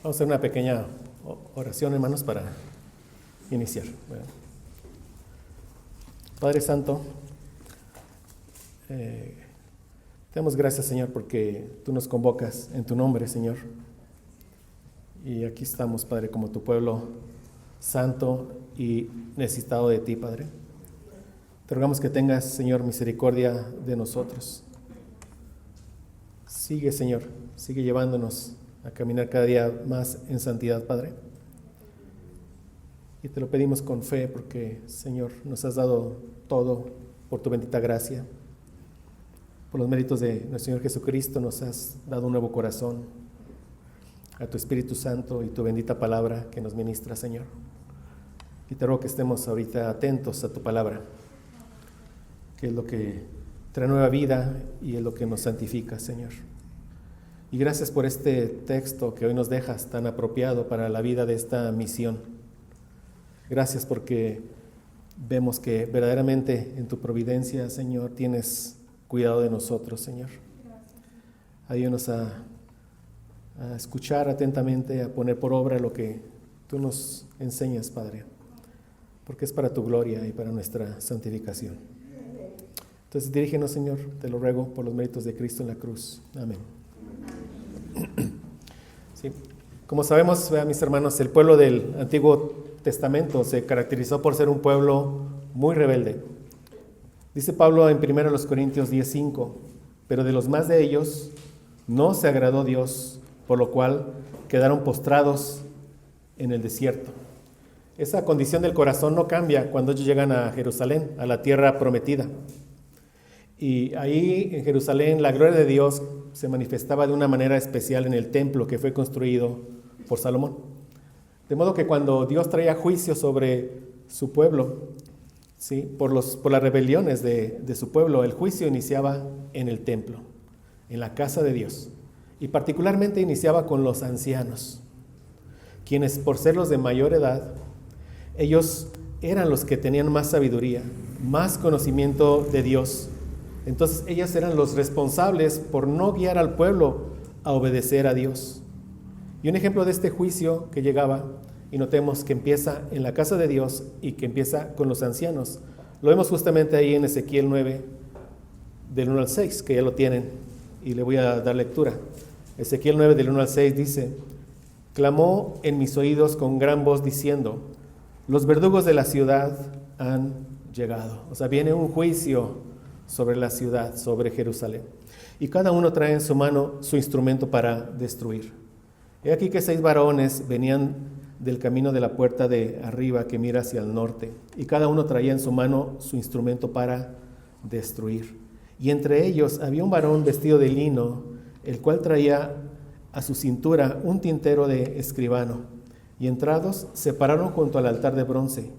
Vamos a hacer una pequeña oración, hermanos, para iniciar. Bueno. Padre Santo, te damos gracias, Señor, porque tú nos convocas en tu nombre, Señor. Y aquí estamos, Padre, como tu pueblo santo y necesitado de ti, Padre. Te rogamos que tengas, Señor, misericordia de nosotros. Sigue, Señor, sigue llevándonos a caminar cada día más en santidad, Padre. Y te lo pedimos con fe porque, Señor, nos has dado todo por tu bendita gracia. Por los méritos de nuestro Señor Jesucristo nos has dado un nuevo corazón, a tu Espíritu Santo y tu bendita palabra que nos ministra, Señor. Y te ruego que estemos ahorita atentos a tu palabra, que es lo que trae nueva vida y es lo que nos santifica, Señor. Y gracias por este texto que hoy nos dejas tan apropiado para la vida de esta misión. Gracias porque vemos que verdaderamente en tu providencia, Señor, tienes cuidado de nosotros, Señor. Ayúdanos a escuchar atentamente, a poner por obra lo que tú nos enseñas, Padre, porque es para tu gloria y para nuestra santificación. Entonces dirígenos, Señor, te lo ruego por los méritos de Cristo en la cruz. Amén. Sí. Como sabemos, mis hermanos, el pueblo del Antiguo Testamento se caracterizó por ser un pueblo muy rebelde. Dice Pablo en 1 Corintios 10:5, pero de los más de ellos no se agradó Dios, por lo cual quedaron postrados en el desierto. Esa condición del corazón no cambia cuando ellos llegan a Jerusalén, a la tierra prometida. Y ahí en Jerusalén la gloria de Dios se manifestaba de una manera especial en el templo que fue construido por Salomón. De modo que cuando Dios traía juicio sobre su pueblo, ¿sí?, por las rebeliones de su pueblo, el juicio iniciaba en el templo, en la casa de Dios. Y particularmente iniciaba con los ancianos, quienes por ser los de mayor edad, ellos eran los que tenían más sabiduría, más conocimiento de Dios. Entonces ellos eran los responsables por no guiar al pueblo a obedecer a Dios. Y un ejemplo de este juicio que llegaba, y notemos que empieza en la casa de Dios y que empieza con los ancianos, lo vemos justamente ahí en Ezequiel 9, del 1 al 6, que ya lo tienen, y le voy a dar lectura. Ezequiel 9, del 1 al 6 dice: clamó en mis oídos con gran voz diciendo, los verdugos de la ciudad han llegado. O sea, viene un juicio sobre la ciudad, sobre Jerusalén. Y cada uno trae en su mano su instrumento para destruir. He aquí que 6 varones venían del camino de la puerta de arriba que mira hacia el norte, y cada uno traía en su mano su instrumento para destruir. Y entre ellos había un varón vestido de lino, el cual traía a su cintura un tintero de escribano. Y entrados se pararon junto al altar de bronce,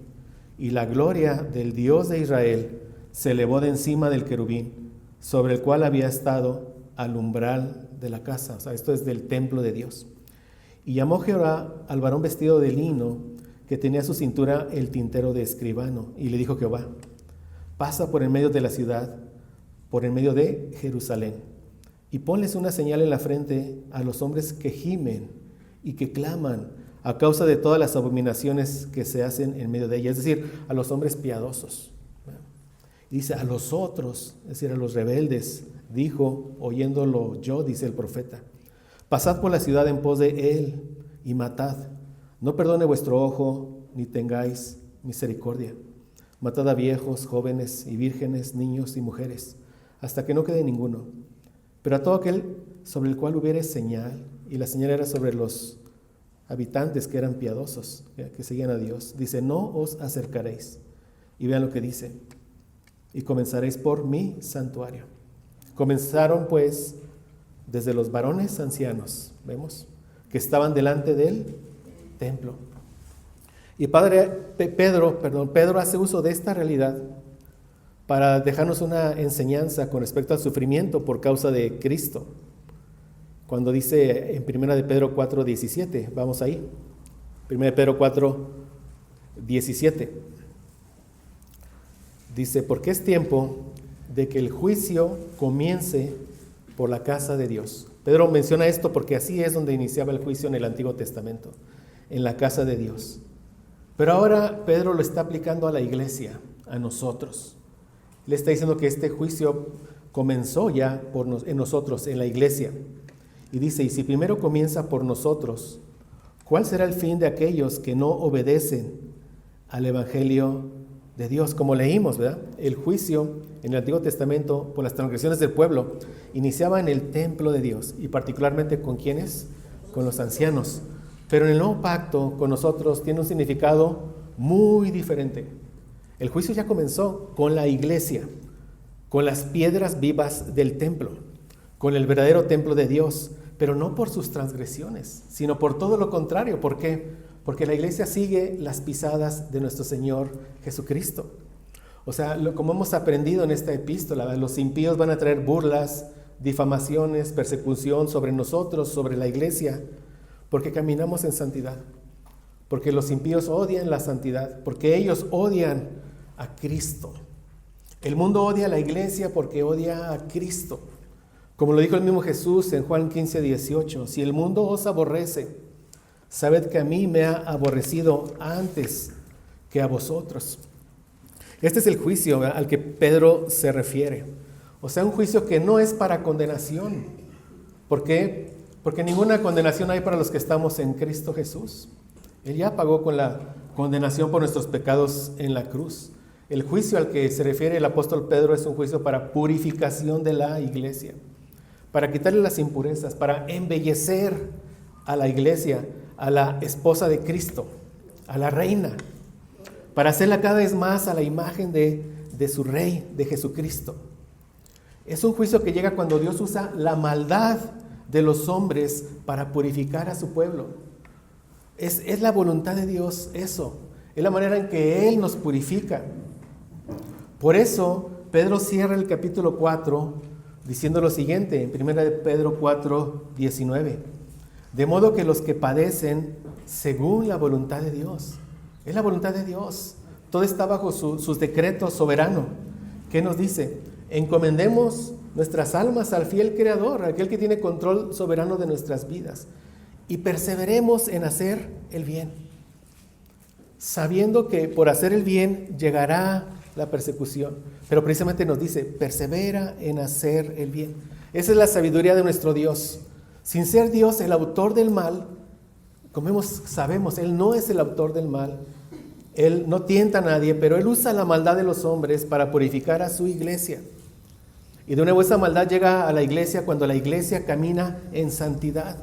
y la gloria del Dios de Israel se elevó de encima del querubín, sobre el cual había estado al umbral de la casa. O sea, esto es del templo de Dios. Y llamó Jehová al varón vestido de lino, que tenía a su cintura el tintero de escribano, y le dijo Jehová: pasa por en medio de la ciudad, por en medio de Jerusalén, y ponles una señal en la frente a los hombres que gimen y que claman a causa de todas las abominaciones que se hacen en medio de ella, es decir, a los hombres piadosos. Dice a los otros, es decir, a los rebeldes, dijo, oyéndolo yo, dice el profeta: pasad por la ciudad en pos de él y matad. No perdone vuestro ojo, ni tengáis misericordia. Matad a viejos, jóvenes y vírgenes, niños y mujeres, hasta que no quede ninguno. Pero a todo aquel sobre el cual hubiere señal, y la señal era sobre los habitantes que eran piadosos, que seguían a Dios, dice: no os acercaréis. Y vean lo que dice: y comenzaréis por mi santuario. Comenzaron pues desde los varones ancianos, vemos, que estaban delante del templo. Y Pedro hace uso de esta realidad para dejarnos una enseñanza con respecto al sufrimiento por causa de Cristo. Cuando dice en 1 de Pedro 4:17, vamos ahí, 1 de Pedro 4:17. Dice: porque es tiempo de que el juicio comience por la casa de Dios. Pedro menciona esto porque así es donde iniciaba el juicio en el Antiguo Testamento, en la casa de Dios. Pero ahora Pedro lo está aplicando a la iglesia, a nosotros. Le está diciendo que este juicio comenzó ya en nosotros, en la iglesia. Y dice, y si primero comienza por nosotros, ¿cuál será el fin de aquellos que no obedecen al Evangelio de Dios? Como leímos, ¿verdad? El juicio en el Antiguo Testamento por las transgresiones del pueblo iniciaba en el templo de Dios, y particularmente ¿con quiénes? Con los ancianos. Pero en el nuevo pacto con nosotros tiene un significado muy diferente. El juicio ya comenzó con la iglesia, con las piedras vivas del templo, con el verdadero templo de Dios, pero no por sus transgresiones, sino por todo lo contrario. ¿Por qué? Porque la iglesia sigue las pisadas de nuestro Señor Jesucristo. O sea, como hemos aprendido en esta epístola, los impíos van a traer burlas, difamaciones, persecución sobre nosotros, sobre la iglesia, porque caminamos en santidad, porque los impíos odian la santidad, porque ellos odian a Cristo. El mundo odia a la iglesia porque odia a Cristo. Como lo dijo el mismo Jesús en Juan 15:18, si el mundo os aborrece, sabed que a mí me ha aborrecido antes que a vosotros. Este es el juicio, ¿verdad?, al que Pedro se refiere. O sea, un juicio que no es para condenación. ¿Por qué? Porque ninguna condenación hay para los que estamos en Cristo Jesús. Él ya pagó con la condenación por nuestros pecados en la cruz. El juicio al que se refiere el apóstol Pedro es un juicio para purificación de la iglesia, para quitarle las impurezas, para embellecer a la iglesia, a la esposa de Cristo, a la reina, para hacerla cada vez más a la imagen de su Rey, de Jesucristo. Es un juicio que llega cuando Dios usa la maldad de los hombres para purificar a su pueblo. Es la voluntad de Dios eso. Es la manera en que Él nos purifica. Por eso Pedro cierra el capítulo 4 diciendo lo siguiente, en 1 Pedro 4:19. De modo que los que padecen según la voluntad de Dios. Es la voluntad de Dios. Todo está bajo sus decretos soberanos. ¿Qué nos dice? Encomendemos nuestras almas al fiel Creador, aquel que tiene control soberano de nuestras vidas, y perseveremos en hacer el bien, sabiendo que por hacer el bien llegará la persecución. Pero precisamente nos dice, persevera en hacer el bien. Esa es la sabiduría de nuestro Dios. Sin ser Dios el autor del mal, como sabemos, Él no es el autor del mal. Él no tienta a nadie, pero Él usa la maldad de los hombres para purificar a su iglesia. Y de nuevo esa maldad llega a la iglesia cuando la iglesia camina en santidad,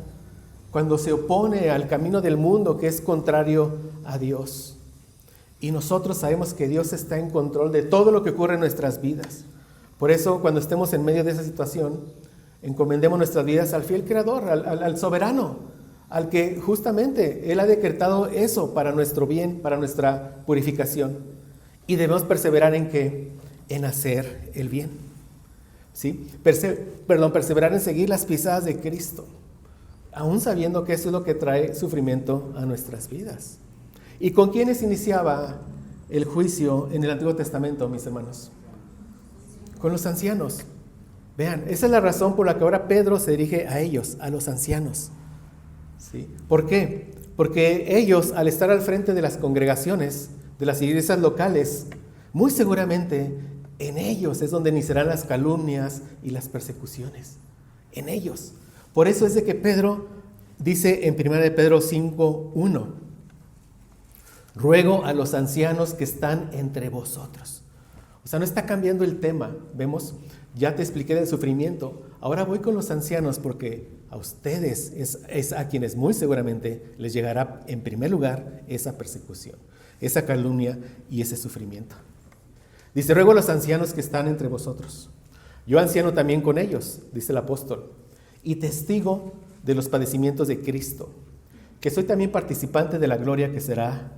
cuando se opone al camino del mundo que es contrario a Dios. Y nosotros sabemos que Dios está en control de todo lo que ocurre en nuestras vidas. Por eso, cuando estemos en medio de esa situación, encomendemos nuestras vidas al fiel Creador, al soberano, al que justamente Él ha decretado eso para nuestro bien, para nuestra purificación. Y debemos perseverar ¿en qué? En hacer el bien. ¿Sí? Perseverar en seguir las pisadas de Cristo, aún sabiendo que eso es lo que trae sufrimiento a nuestras vidas. ¿Y con quiénes iniciaba el juicio en el Antiguo Testamento, mis hermanos? Con los ancianos. Vean, esa es la razón por la que ahora Pedro se dirige a ellos, a los ancianos. ¿Sí? ¿Por qué? Porque ellos, al estar al frente de las congregaciones, de las iglesias locales, muy seguramente en ellos es donde iniciarán las calumnias y las persecuciones. En ellos. Por eso es de que Pedro dice en 1 Pedro 5:1, ruego a los ancianos que están entre vosotros. O sea, no está cambiando el tema. Vemos, ya te expliqué del sufrimiento. Ahora voy con los ancianos porque a ustedes es a quienes muy seguramente les llegará en primer lugar esa persecución, esa calumnia y ese sufrimiento. Dice, ruego a los ancianos que están entre vosotros. Yo anciano también con ellos, dice el apóstol, y testigo de los padecimientos de Cristo, que soy también participante de la gloria que será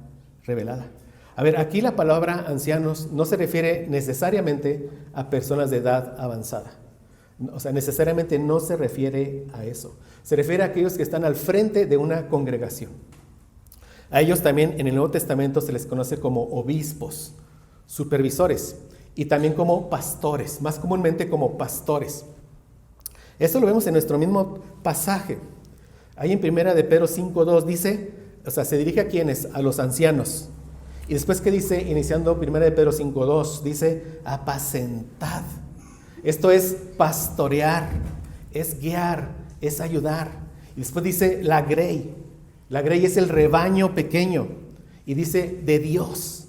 revelada. A ver, aquí la palabra ancianos no se refiere necesariamente a personas de edad avanzada. O sea, necesariamente no se refiere a eso. Se refiere a aquellos que están al frente de una congregación. A ellos también en el Nuevo Testamento se les conoce como obispos, supervisores y también como pastores, más comúnmente como pastores. Esto lo vemos en nuestro mismo pasaje. Ahí en 1 de Pedro 5:2 dice, o sea, se dirige a quiénes, a los ancianos. Y después, ¿qué dice? Iniciando 1 de Pedro 5:2, dice, apacentad. Esto es pastorear, es guiar, es ayudar. Y después dice la grey. La grey es el rebaño pequeño. Y dice de Dios.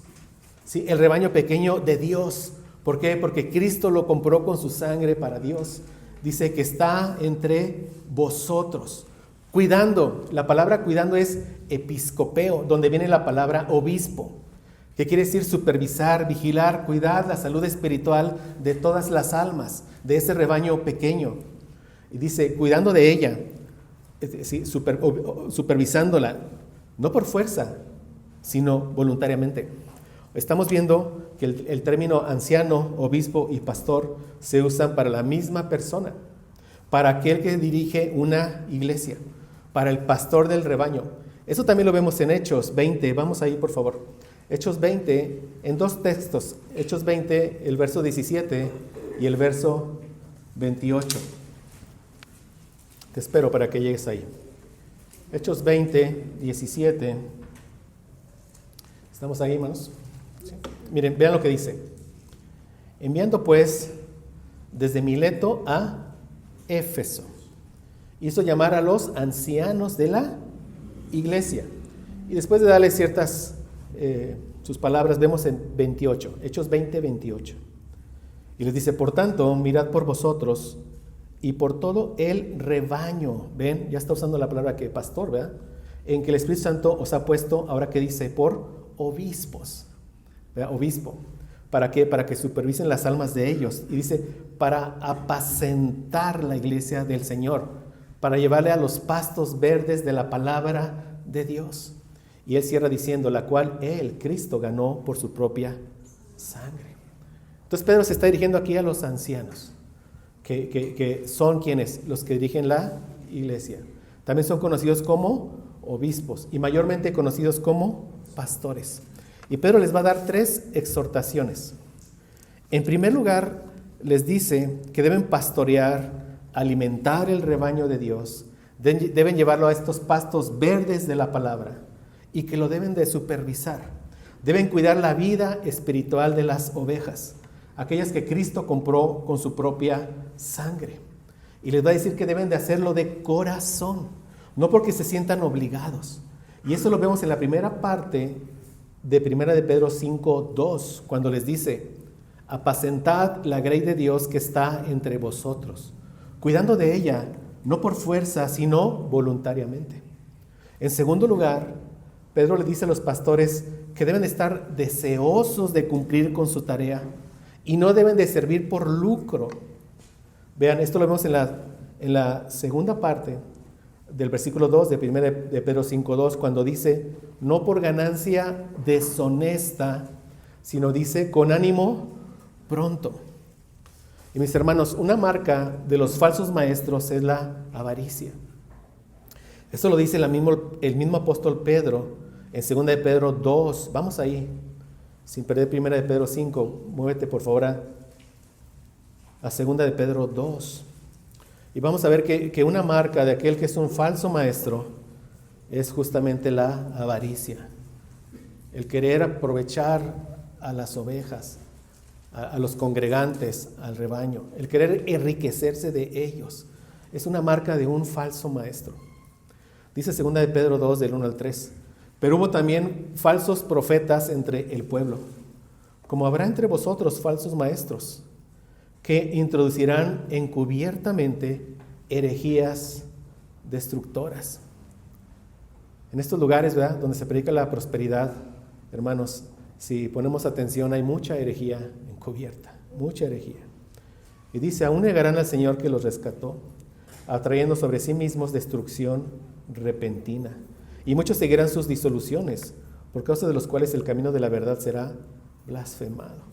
¿Sí? El rebaño pequeño de Dios. ¿Por qué? Porque Cristo lo compró con su sangre para Dios. Dice que está entre vosotros. Cuidando. La palabra cuidando es episcopeo, donde viene la palabra obispo. ¿Qué quiere decir? Supervisar, vigilar, cuidar la salud espiritual de todas las almas, de ese rebaño pequeño. Y dice, cuidando de ella, ¿sí? Supervisándola, no por fuerza, sino voluntariamente. Estamos viendo que el término anciano, obispo y pastor se usan para la misma persona, para aquel que dirige una iglesia, para el pastor del rebaño. Eso también lo vemos en Hechos 20, vamos ahí por favor. Hechos 20, en dos textos, Hechos 20, el verso 17 y el verso 28. Te espero para que llegues ahí. Hechos 20, 17. ¿Estamos ahí, hermanos? Sí. Miren, vean lo que dice. Enviando pues desde Mileto a Éfeso, hizo llamar a los ancianos de la iglesia. Y después de darle ciertas sus palabras, vemos en 28, Hechos 20, 28. Y les dice, por tanto, mirad por vosotros y por todo el rebaño. Ven, ya está usando la palabra que pastor, ¿verdad? En que el Espíritu Santo os ha puesto, ahora que dice, por obispos. ¿Verdad? Obispo. ¿Para qué? Para que supervisen las almas de ellos. Y dice, para apacentar la iglesia del Señor, para llevarle a los pastos verdes de la palabra de Dios. Y él cierra diciendo, la cual él, Cristo, ganó por su propia sangre. Entonces Pedro se está dirigiendo aquí a los ancianos, que son quienes, los que dirigen la iglesia. También son conocidos como obispos y mayormente conocidos como pastores. Y Pedro les va a dar 3 exhortaciones. En primer lugar, les dice que deben pastorear, alimentar el rebaño de Dios, deben llevarlo a estos pastos verdes de la palabra y que lo deben de supervisar. Deben cuidar la vida espiritual de las ovejas, aquellas que Cristo compró con su propia sangre. Y les va a decir que deben de hacerlo de corazón, no porque se sientan obligados. Y eso lo vemos en la primera parte de 1 de Pedro 5:2, cuando les dice, apacentad la grey de Dios que está entre vosotros, cuidando de ella, no por fuerza, sino voluntariamente. En segundo lugar, Pedro le dice a los pastores que deben estar deseosos de cumplir con su tarea y no deben de servir por lucro. Vean, esto lo vemos en la segunda parte del versículo 2 de 1 de Pedro 5:2, cuando dice, no por ganancia deshonesta, sino dice, con ánimo pronto. Y mis hermanos, una marca de los falsos maestros es la avaricia. Esto lo dice el mismo apóstol Pedro en 2 de Pedro 2. Vamos ahí, sin perder 1 de Pedro 5. Muévete por favor a 2 de Pedro 2. Y vamos a ver que una marca de aquel que es un falso maestro es justamente la avaricia. El querer aprovechar a las ovejas, a los congregantes, al rebaño. El querer enriquecerse de ellos. Es una marca de un falso maestro. Dice 2 de Pedro 2, del 1 al 3. Pero hubo también falsos profetas entre el pueblo, como habrá entre vosotros falsos maestros, que introducirán encubiertamente herejías destructoras. En estos lugares, ¿verdad?, donde se predica la prosperidad, hermanos, si ponemos atención, hay mucha herejía encubierta, mucha herejía. Y dice, aún negarán al Señor que los rescató, atrayendo sobre sí mismos destrucción repentina. Y muchos seguirán sus disoluciones, por causa de los cuales el camino de la verdad será blasfemado.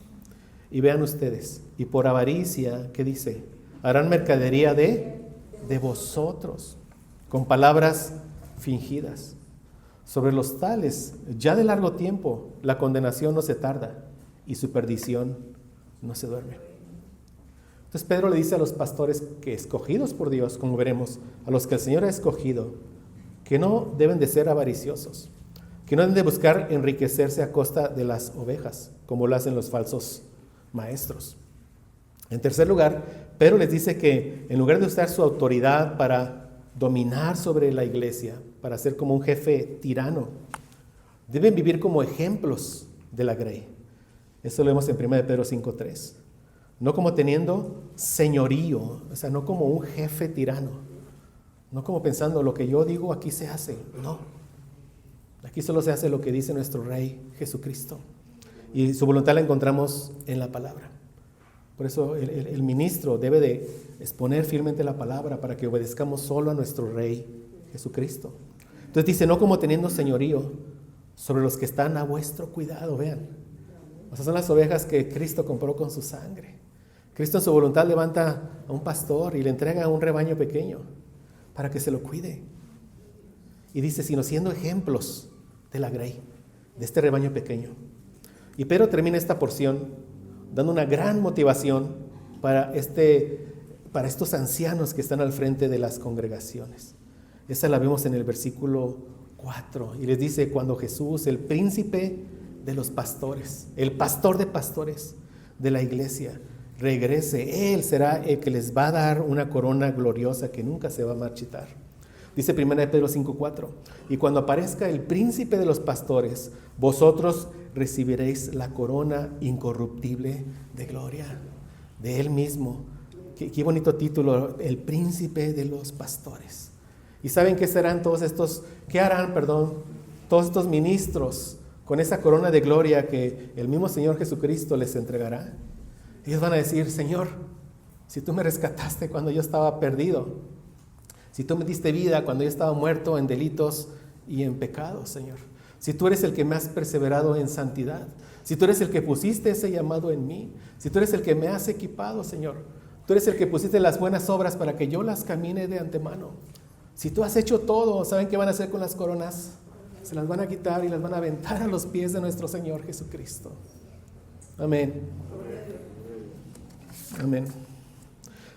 Y vean ustedes, y por avaricia, ¿qué dice? Harán mercadería de vosotros, con palabras fingidas. Sobre los tales, ya de largo tiempo, la condenación no se tarda, y su perdición no se duerme. Entonces Pedro le dice a los pastores que escogidos por Dios, como veremos, a los que el Señor ha escogido, que no deben de ser avariciosos, que no deben de buscar enriquecerse a costa de las ovejas, como lo hacen los falsos maestros. En tercer lugar, Pedro les dice que en lugar de usar su autoridad para dominar sobre la iglesia, para ser como un jefe tirano, deben vivir como ejemplos de la grey. Eso lo vemos en 1 Pedro 5:3. No como teniendo señorío, o sea, no como un jefe tirano, no como pensando lo que yo digo aquí se hace, no. Aquí solo se hace lo que dice nuestro Rey Jesucristo. Y su voluntad la encontramos en la palabra. Por eso el ministro debe de exponer firmemente la palabra para que obedezcamos solo a nuestro Rey Jesucristo. Entonces dice, no como teniendo señorío sobre los que están a vuestro cuidado, vean. O sea, son las ovejas que Cristo compró con su sangre. Cristo en su voluntad levanta a un pastor y le entrega a un rebaño pequeño para que se lo cuide. Y dice, sino siendo ejemplos de la grey, de este rebaño pequeño. Y Pedro termina esta porción dando una gran motivación para estos ancianos que están al frente de las congregaciones. Esa la vemos en el versículo 4. Y les dice, cuando Jesús, el príncipe de los pastores, el pastor de pastores de la iglesia, regrese, Él será el que les va a dar una corona gloriosa que nunca se va a marchitar. Dice 1 Pedro 5:4, y cuando aparezca el príncipe de los pastores, vosotros recibiréis la corona incorruptible de gloria de Él mismo. Qué bonito título, el príncipe de los pastores. ¿Y saben qué serán todos estos, todos estos ministros con esa corona de gloria que el mismo Señor Jesucristo les entregará? Ellos van a decir, Señor, si tú me rescataste cuando yo estaba perdido, si tú me diste vida cuando yo estaba muerto en delitos y en pecados, Señor, si tú eres el que me has perseverado en santidad, si tú eres el que pusiste ese llamado en mí, si tú eres el que me has equipado, Señor, tú eres el que pusiste las buenas obras para que yo las camine de antemano. Si tú has hecho todo, ¿saben qué van a hacer con las coronas? Se las van a quitar y las van a aventar a los pies de nuestro Señor Jesucristo. Amén. Amén.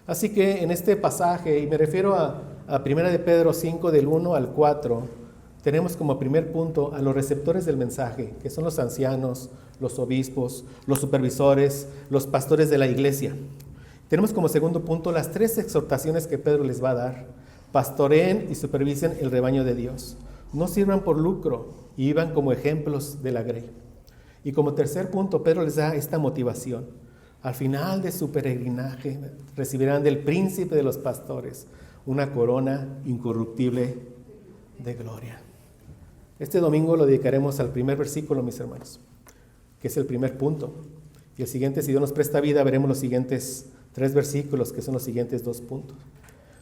Así que en este pasaje, y me refiero a 1 de Pedro 5 del 1 al 4, tenemos como primer punto a los receptores del mensaje, que son los ancianos, los obispos, los supervisores, los pastores de la iglesia. Tenemos como segundo punto las 3 exhortaciones que Pedro les va a dar. Pastoreen y supervisen el rebaño de Dios. No sirvan por lucro y vivan como ejemplos de la grey. Y como tercer punto, Pedro les da esta motivación. Al final de su peregrinaje recibirán del príncipe de los pastores una corona incorruptible de gloria. Este domingo lo dedicaremos al primer versículo, mis hermanos, que es el primer punto. Y el siguiente, si Dios nos presta vida, veremos los siguientes 3 versículos, que son los siguientes 2 puntos.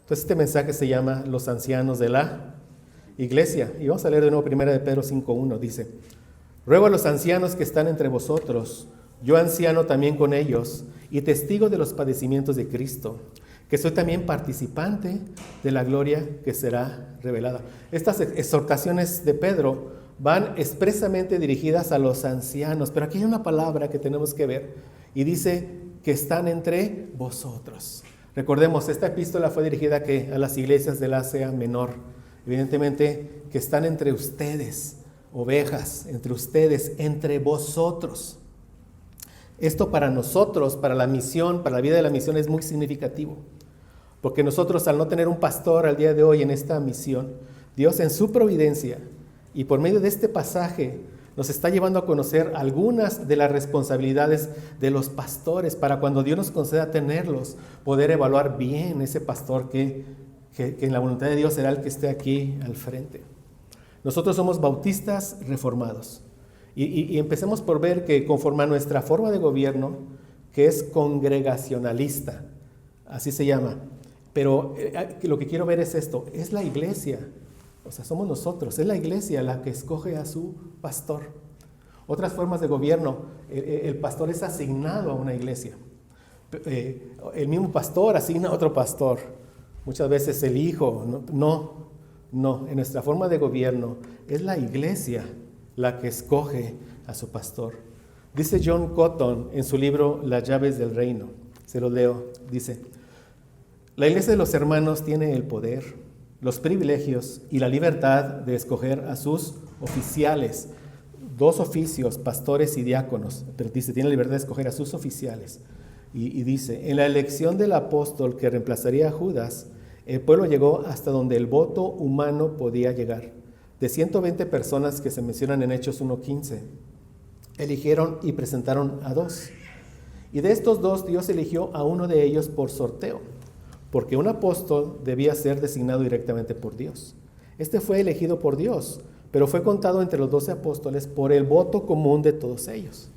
Entonces este mensaje se llama Los ancianos de la iglesia. Y vamos a leer de nuevo 1 de Pedro 5:1. Dice, ruego a los ancianos que están entre vosotros, yo anciano también con ellos, y testigo de los padecimientos de Cristo, que soy también participante de la gloria que será revelada. Estas exhortaciones de Pedro van expresamente dirigidas a los ancianos, pero aquí hay una palabra que tenemos que ver, y dice que están entre vosotros. Recordemos, esta epístola fue dirigida a las iglesias del Asia Menor, evidentemente que están entre ustedes, ovejas, entre ustedes, entre vosotros. Esto para nosotros, para la misión, para la vida de la misión es muy significativo, porque nosotros al no tener un pastor al día de hoy en esta misión, Dios en su providencia y por medio de este pasaje nos está llevando a conocer algunas de las responsabilidades de los pastores para cuando Dios nos conceda tenerlos, poder evaluar bien ese pastor que en la voluntad de Dios será el que esté aquí al frente. Nosotros somos bautistas reformados. Y empecemos por ver que conforme a nuestra forma de gobierno, que es congregacionalista, así se llama, pero lo que quiero ver es esto, es la iglesia, o sea, somos nosotros, es la iglesia la que escoge a su pastor. Otras formas de gobierno, el pastor es asignado a una iglesia, el mismo pastor asigna a otro pastor, muchas veces el hijo, no, en nuestra forma de gobierno es la iglesia la que escoge a su pastor. Dice John Cotton en su libro Las llaves del reino, Se los leo. Dice: la iglesia de los hermanos tiene el poder, los privilegios y la libertad de escoger a sus oficiales. 2 oficios, pastores y diáconos. Pero dice, tiene la libertad de escoger a sus oficiales. Y dice, en la elección del apóstol que reemplazaría a Judas, el pueblo llegó hasta donde el voto humano podía llegar. De 120 personas que se mencionan en Hechos 1:15, eligieron y presentaron a 2. Y de estos 2, Dios eligió a uno de ellos por sorteo, porque un apóstol debía ser designado directamente por Dios. Este fue elegido por Dios, pero fue contado entre los 12 apóstoles por el voto común de todos ellos.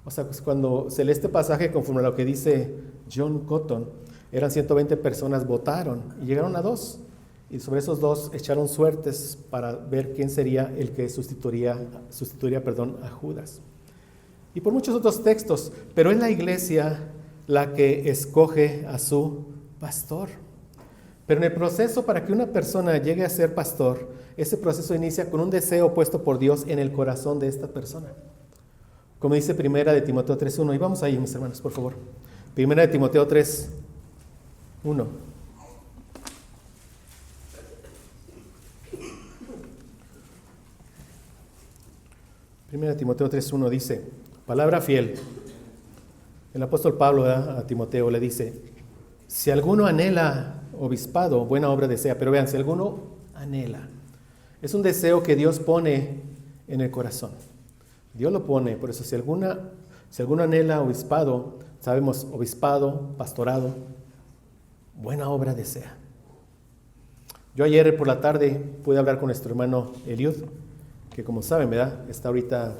O sea, pues cuando se lee este pasaje conforme a lo que dice John Cotton, eran 120 personas votaron y llegaron a 2. Y sobre esos 2 echaron suertes para ver quién sería el que sustituiría a Judas. Y por muchos otros textos, pero es la iglesia la que escoge a su pastor. Pero en el proceso para que una persona llegue a ser pastor, ese proceso inicia con un deseo puesto por Dios en el corazón de esta persona. Como dice Primera de Timoteo 3:1, y vamos ahí, mis hermanos, por favor. Primera de Timoteo 3:1. Primera de Timoteo 3:1 dice, palabra fiel. El apóstol Pablo a Timoteo le dice, si alguno anhela obispado, buena obra desea. Pero vean, si alguno anhela, es un deseo que Dios pone en el corazón. Dios lo pone, por eso si alguno anhela obispado, sabemos, obispado, pastorado, buena obra desea. Yo ayer por la tarde pude hablar con nuestro hermano Eliud, que como saben, ¿verdad?, está ahorita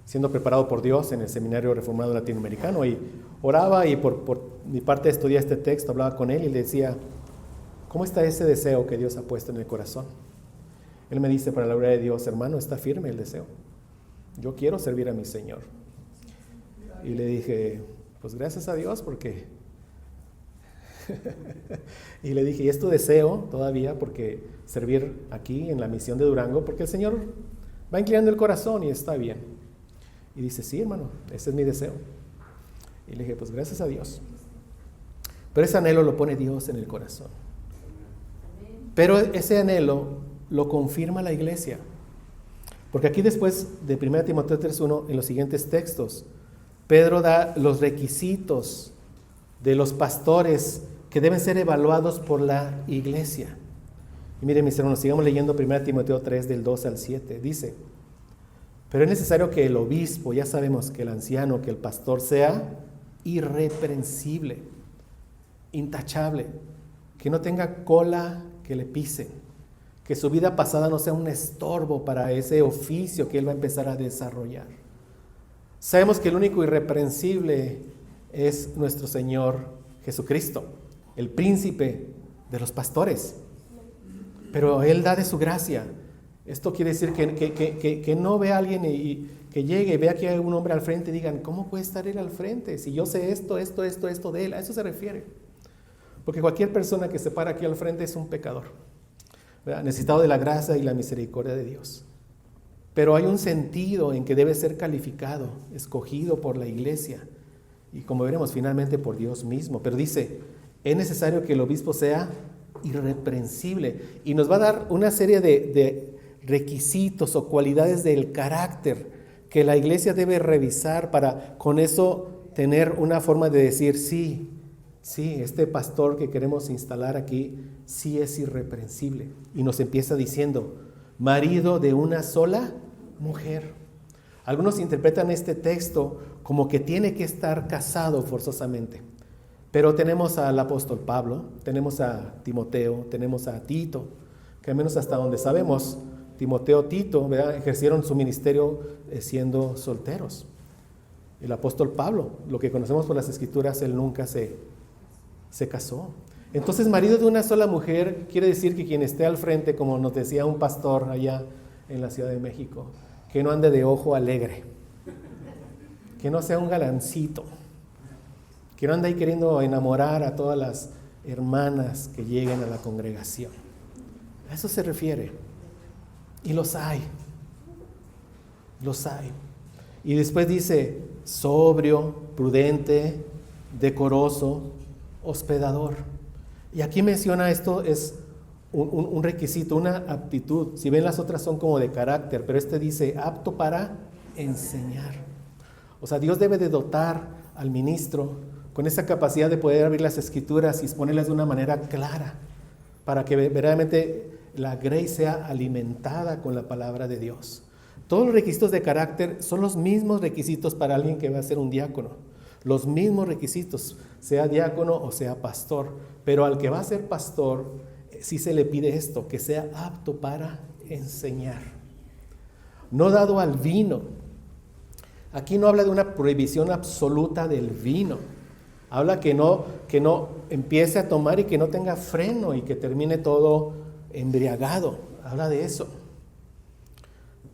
siendo preparado por Dios en el Seminario Reformado Latinoamericano, y oraba y por mi parte estudié este texto, hablaba con él y le decía, ¿cómo está ese deseo que Dios ha puesto en el corazón? Él me dice, para la gloria de Dios, hermano, está firme el deseo. Yo quiero servir a mi Señor. Y le dije, pues gracias a Dios porque... y le dije, y es tu deseo todavía porque servir aquí en la misión de Durango, porque el Señor va inclinando el corazón y está bien. Y dice, sí, hermano, ese es mi deseo. Y le dije, pues gracias a Dios. Pero ese anhelo lo pone Dios en el corazón. Pero ese anhelo lo confirma la iglesia. Porque aquí después de 1 Timoteo 3:1, en los siguientes textos, Pedro da los requisitos de los pastores que deben ser evaluados por la iglesia. Y miren, mis hermanos, sigamos leyendo 1 Timoteo 3, del 2 al 7. Dice, pero es necesario que el obispo, ya sabemos que el anciano, que el pastor sea irreprensible, intachable, que no tenga cola que le pise, que su vida pasada no sea un estorbo para ese oficio que él va a empezar a desarrollar. Sabemos que el único irreprensible es nuestro Señor Jesucristo, el príncipe de los pastores, pero Él da de su gracia. Esto quiere decir que no vea a alguien y que llegue y vea que hay un hombre al frente y digan, ¿cómo puede estar él al frente? Si yo sé esto de él. A eso se refiere. Porque cualquier persona que se para aquí al frente es un pecador, ¿verdad?, necesitado de la gracia y la misericordia de Dios. Pero hay un sentido en que debe ser calificado, escogido por la iglesia y, como veremos, finalmente por Dios mismo. Pero dice, es necesario que el obispo sea irreprensible, y nos va a dar una serie de requisitos o cualidades del carácter que la iglesia debe revisar para con eso tener una forma de decir, sí, este pastor que queremos instalar aquí, sí es irreprensible. Y nos empieza diciendo, marido de una sola mujer. Algunos interpretan este texto como que tiene que estar casado forzosamente. Pero tenemos al apóstol Pablo, tenemos a Timoteo, tenemos a Tito, que al menos hasta donde sabemos, Timoteo, Tito, ¿verdad?, ejercieron su ministerio siendo solteros. El apóstol Pablo, lo que conocemos por las Escrituras, él nunca se casó. Entonces, marido de una sola mujer quiere decir que quien esté al frente, como nos decía un pastor allá en la Ciudad de México, que no ande de ojo alegre, que no sea un galancito, que no ande ahí queriendo enamorar a todas las hermanas que lleguen a la congregación. A eso se refiere. Y los hay. Y después dice, sobrio, prudente, decoroso, hospedador. Y aquí menciona esto es un requisito, una aptitud. Si ven, las otras son como de carácter, pero este dice apto para enseñar. O sea, Dios debe de dotar al ministro con esa capacidad de poder abrir las escrituras y exponerlas de una manera clara, para que verdaderamente la grey sea alimentada con la palabra de Dios. Todos los requisitos de carácter son los mismos requisitos para alguien que va a ser un diácono. Los mismos requisitos, sea diácono o sea pastor. Pero al que va a ser pastor, sí se le pide esto, que sea apto para enseñar. No dado al vino. Aquí no habla de una prohibición absoluta del vino. Habla que no empiece a tomar y que no tenga freno y que termine todo embriagado. Habla de eso.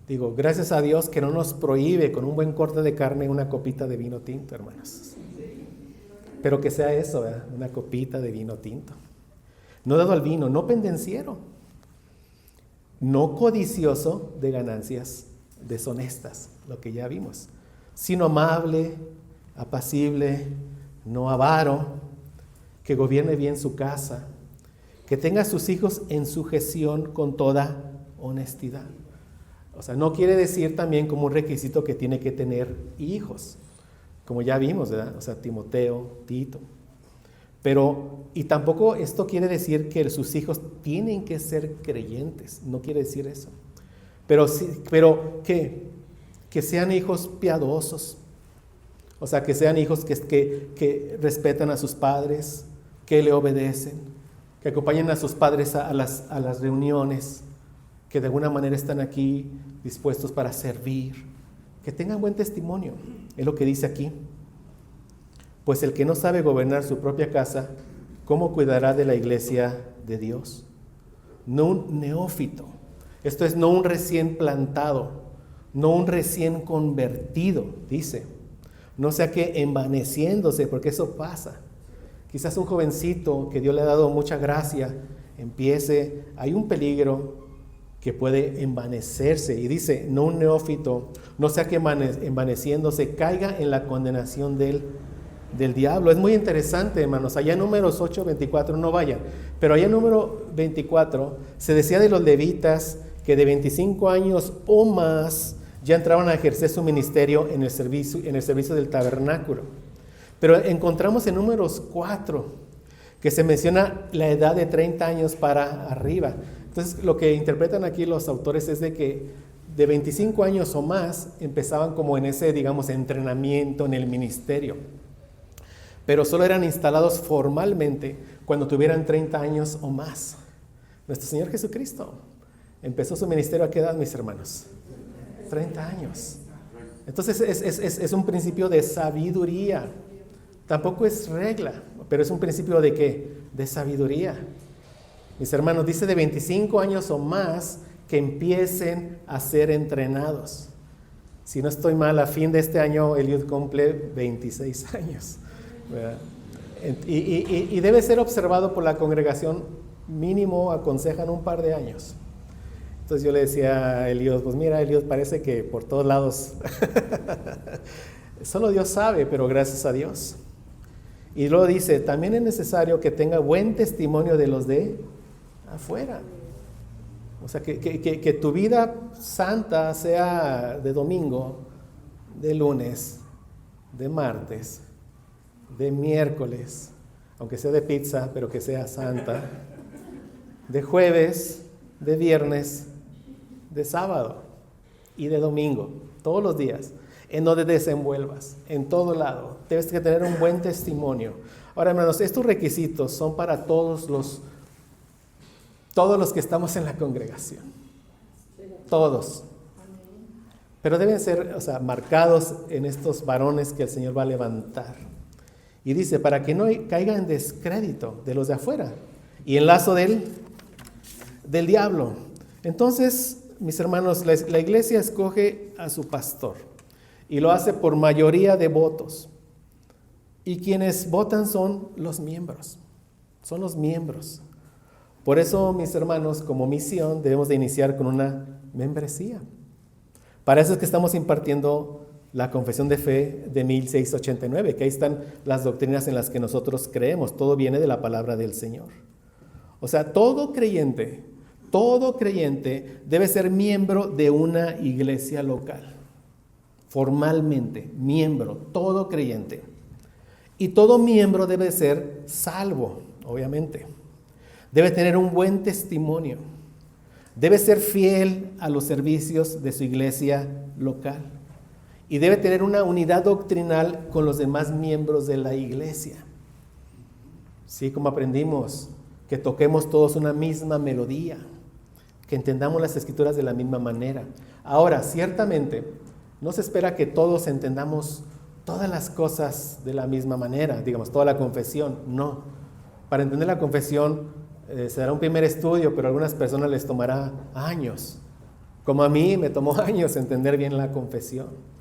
Digo, gracias a Dios que no nos prohíbe con un buen corte de carne una copita de vino tinto, hermanos. Pero que sea eso, ¿verdad? Una copita de vino tinto. No dado al vino, no pendenciero, no codicioso de ganancias deshonestas, lo que ya vimos, sino amable, apacible, no avaro, que gobierne bien su casa, que tenga a sus hijos en sujeción con toda honestidad. O sea, no quiere decir también como un requisito que tiene que tener hijos, como ya vimos, ¿verdad? O sea, Timoteo, Tito. Pero, y tampoco esto quiere decir que sus hijos tienen que ser creyentes, no quiere decir eso. Pero que sean hijos piadosos, o sea, que sean hijos que respetan a sus padres, que le obedecen, que acompañen a sus padres a las reuniones, que de alguna manera están aquí dispuestos para servir, que tengan buen testimonio, es lo que dice aquí. Pues el que no sabe gobernar su propia casa, ¿cómo cuidará de la iglesia de Dios? No un neófito, esto es no un recién plantado, no un recién convertido, dice. No sea que envaneciéndose, porque eso pasa. Quizás un jovencito que Dios le ha dado mucha gracia, hay un peligro que puede envanecerse. Y dice, no un neófito, no sea que envaneciéndose caiga en la condenación del diablo. Es muy interesante, hermanos. Allá en Números 8:24, no vayan, pero allá en número 24 se decía de los levitas que de 25 años o más ya entraban a ejercer su ministerio en el servicio del tabernáculo. Pero encontramos en Números 4 que se menciona la edad de 30 años para arriba. Entonces, lo que interpretan aquí los autores es de que de 25 años o más empezaban como en ese, digamos, entrenamiento en el ministerio. Pero solo eran instalados formalmente cuando tuvieran 30 años o más. Nuestro Señor Jesucristo empezó su ministerio ¿a qué edad, mis hermanos? 30 años. Entonces es un principio de sabiduría. Tampoco es regla, pero es un principio ¿de qué? De sabiduría. Mis hermanos, dice de 25 años o más que empiecen a ser entrenados. Si no estoy mal, a fin de este año Eliud cumple 26 años. ¿Verdad? Y debe ser observado por la congregación, mínimo aconsejan un par de años. Entonces yo le decía a Eliud, pues mira Eliud, parece que por todos lados, solo Dios sabe, pero gracias a Dios. Y luego dice, también es necesario que tenga buen testimonio de los de afuera. O sea, que tu vida santa sea de domingo, de lunes, de martes, de miércoles, aunque sea de pizza, pero que sea santa, de jueves, de viernes, de sábado y de domingo, todos los días, en donde desenvuelvas, en todo lado. Debes que tener un buen testimonio. Ahora, hermanos, estos requisitos son para todos los que estamos en la congregación. Todos. Pero deben ser, marcados en estos varones que el Señor va a levantar. Y dice, para que no caiga en descrédito de los de afuera y en lazo del diablo. Entonces, mis hermanos, la iglesia escoge a su pastor y lo hace por mayoría de votos. Y quienes votan son los miembros. Son los miembros. Por eso, mis hermanos, como misión debemos de iniciar con una membresía. Para eso es que estamos impartiendo la confesión de fe de 1689, que ahí están las doctrinas en las que nosotros creemos. Todo viene de la palabra del Señor. O sea, todo creyente debe ser miembro de una iglesia local. Formalmente, miembro, todo creyente. Y todo miembro debe ser salvo, obviamente. Debe tener un buen testimonio. Debe ser fiel a los servicios de su iglesia local. Y debe tener una unidad doctrinal con los demás miembros de la iglesia. Sí, como aprendimos, que toquemos todos una misma melodía, que entendamos las escrituras de la misma manera. Ahora, ciertamente, no se espera que todos entendamos todas las cosas de la misma manera, digamos, toda la confesión, no. Para entender la confesión se dará un primer estudio, pero a algunas personas les tomará años. Como a mí me tomó años entender bien la confesión.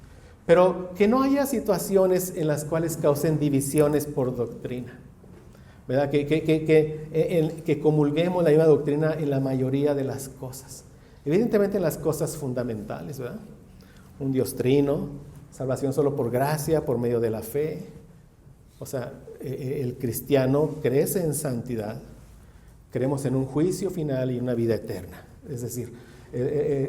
Pero que no haya situaciones en las cuales causen divisiones por doctrina, ¿verdad? Que comulguemos la misma doctrina en la mayoría de las cosas. Evidentemente en las cosas fundamentales, ¿verdad? Un Dios trino, salvación solo por gracia, por medio de la fe. O sea, el cristiano crece en santidad, creemos en un juicio final y una vida eterna. Es decir,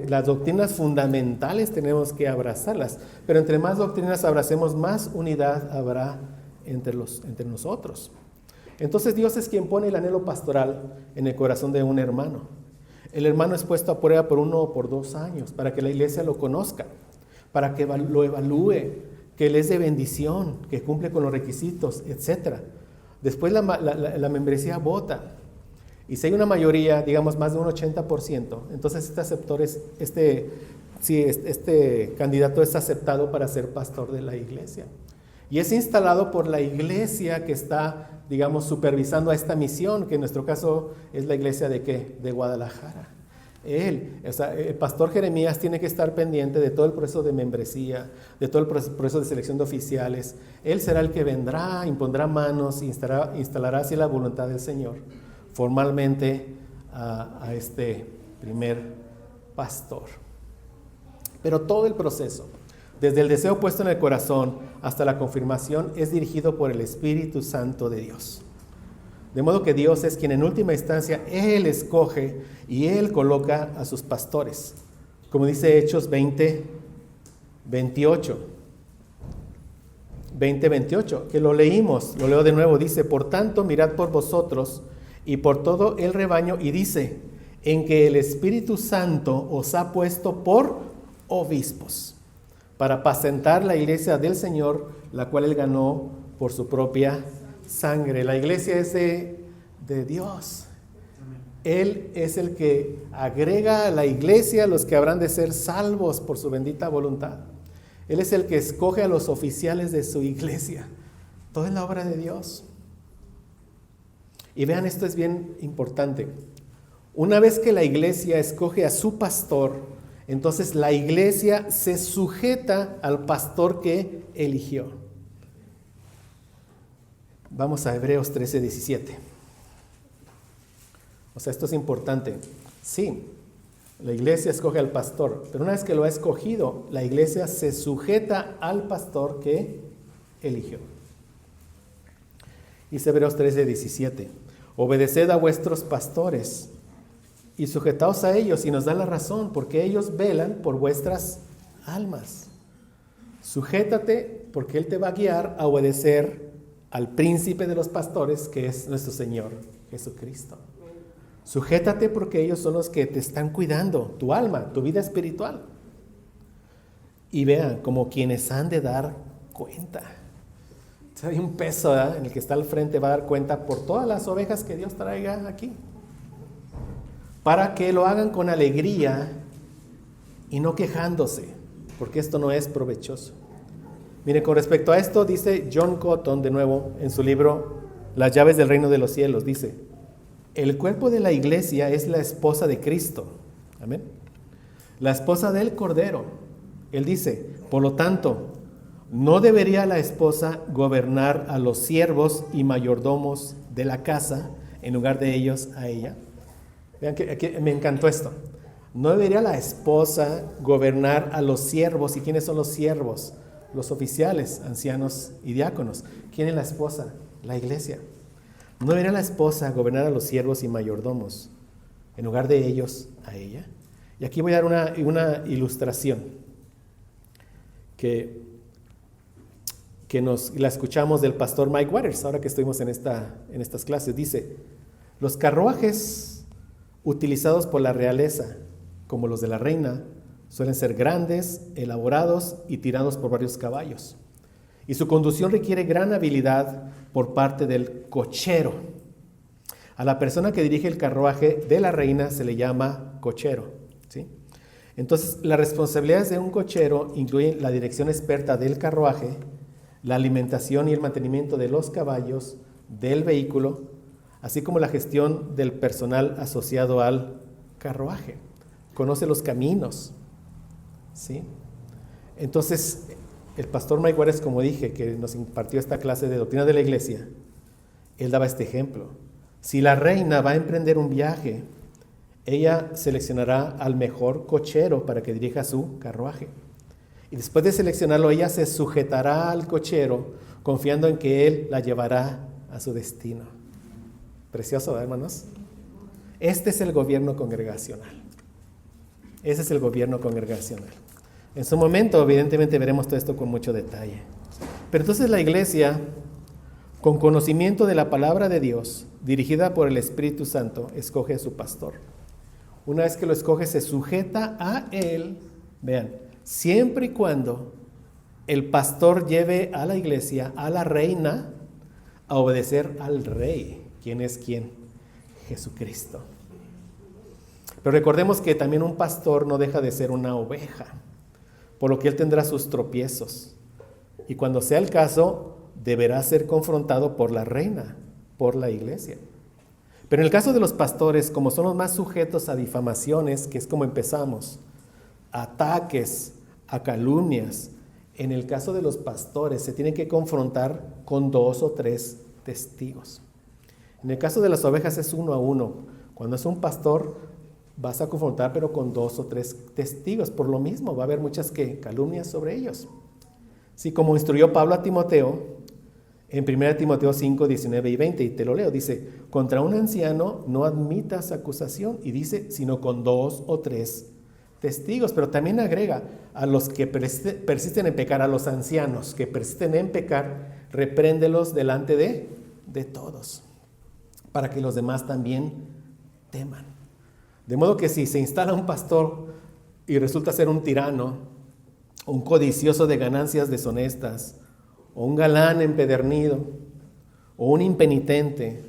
las doctrinas fundamentales tenemos que abrazarlas, pero entre más doctrinas abracemos, más unidad habrá entre nosotros. Entonces Dios es quien pone el anhelo pastoral en el corazón de un hermano. El hermano es puesto a prueba por 1 o por 2 años para que la iglesia lo conozca, para que lo evalúe, que él es de bendición, que cumple con los requisitos, etc. Después la membresía vota. Y si hay una mayoría, digamos más de un 80%, entonces este candidato es aceptado para ser pastor de la iglesia. Y es instalado por la iglesia que está, digamos, supervisando a esta misión, que en nuestro caso es la iglesia ¿de qué? De Guadalajara. El pastor Jeremías tiene que estar pendiente de todo el proceso de membresía, de todo el proceso de selección de oficiales. Él será el que vendrá, impondrá manos, instalará así la voluntad del Señor formalmente a este primer pastor. Pero todo el proceso, desde el deseo puesto en el corazón hasta la confirmación, es dirigido por el Espíritu Santo de Dios. De modo que Dios es quien en última instancia, Él escoge y Él coloca a sus pastores. Como dice Hechos 20:28, que lo leímos, lo leo de nuevo, dice: por tanto, mirad por vosotros y por todo el rebaño, y dice, en que el Espíritu Santo os ha puesto por obispos, para apacentar la iglesia del Señor, la cual Él ganó por su propia sangre. La iglesia es de Dios. Él es el que agrega a la iglesia los que habrán de ser salvos por su bendita voluntad. Él es el que escoge a los oficiales de su iglesia. Todo es la obra de Dios. Y vean, esto es bien importante. Una vez que la iglesia escoge a su pastor, entonces la iglesia se sujeta al pastor que eligió. Vamos a Hebreos 13:17. O sea, esto es importante. Sí, la iglesia escoge al pastor, pero una vez que lo ha escogido, la iglesia se sujeta al pastor que eligió. Dice Hebreos 13:17, obedeced a vuestros pastores y sujetaos a ellos, y nos da la razón, porque ellos velan por vuestras almas. Sujétate, porque Él te va a guiar a obedecer al príncipe de los pastores, que es nuestro Señor Jesucristo. Sujétate porque ellos son los que te están cuidando, tu alma, tu vida espiritual. Y vean, como quienes han de dar cuenta. Hay un peso, ¿verdad?, en el que está al frente, va a dar cuenta por todas las ovejas que Dios traiga aquí, para que lo hagan con alegría y no quejándose, porque esto no es provechoso. Mire, con respecto a esto, dice John Cotton, de nuevo, en su libro Las llaves del reino de los cielos, dice: el cuerpo de la iglesia es la esposa de Cristo. Amén. La esposa del Cordero. Él dice, por lo tanto, no debería la esposa gobernar a los siervos y mayordomos de la casa en lugar de ellos a ella. Vean que aquí me encantó esto. No debería la esposa gobernar a los siervos. ¿Y quiénes son los siervos? los oficiales, ancianos y diáconos. ¿Quién es la esposa? La iglesia. ¿No era la esposa gobernar a los siervos y mayordomos, en lugar de ellos a ella? Y aquí voy a dar una ilustración que la escuchamos del pastor Mike Waters, ahora que estuvimos en estas clases. Dice, los carruajes utilizados por la realeza, como los de la reina, suelen ser grandes, elaborados y tirados por varios caballos. Y su conducción requiere gran habilidad por parte del cochero. A la persona que dirige el carruaje de la reina se le llama cochero, ¿sí? Entonces, las responsabilidades de un cochero incluyen la dirección experta del carruaje, la alimentación y el mantenimiento de los caballos, del vehículo, así como la gestión del personal asociado al carruaje. Conoce los caminos, ¿sí? Entonces, el pastor Mike Waters, como dije, que nos impartió esta clase de doctrina de la iglesia, él daba este ejemplo. Si la reina va a emprender un viaje, ella seleccionará al mejor cochero para que dirija su carruaje. Y después de seleccionarlo, ella se sujetará al cochero, confiando en que él la llevará a su destino. Precioso, ¿verdad, hermanos? Este es el gobierno congregacional. Ese es el gobierno congregacional. En su momento, evidentemente, veremos todo esto con mucho detalle. Pero entonces la iglesia, con conocimiento de la palabra de Dios, dirigida por el Espíritu Santo, escoge a su pastor. Una vez que lo escoge, se sujeta a él, vean, siempre y cuando el pastor lleve a la iglesia, a la reina, a obedecer al rey. ¿Quién es quién? Jesucristo. Pero recordemos que también un pastor no deja de ser una oveja, por lo que él tendrá sus tropiezos. Y cuando sea el caso, deberá ser confrontado por la reina, por la iglesia. Pero en el caso de los pastores, como son los más sujetos a difamaciones, que es como empezamos, a ataques, a calumnias, en el caso de los pastores se tienen que confrontar con 2 o 3 testigos. En el caso de las ovejas es 1 a 1. Cuando es un pastor, vas a confrontar, pero con 2 o 3 testigos. Por lo mismo, va a haber muchas calumnias sobre ellos. Sí, como instruyó Pablo a Timoteo, en 1 Timoteo 5, 19 y 20, y te lo leo, dice, contra un anciano no admitas acusación, y dice, sino con 2 o 3 testigos. Pero también agrega, a los que persisten en pecar, a los ancianos que persisten en pecar, repréndelos delante de todos, para que los demás también teman. De modo que si se instala un pastor y resulta ser un tirano, un codicioso de ganancias deshonestas, o un galán empedernido, o un impenitente,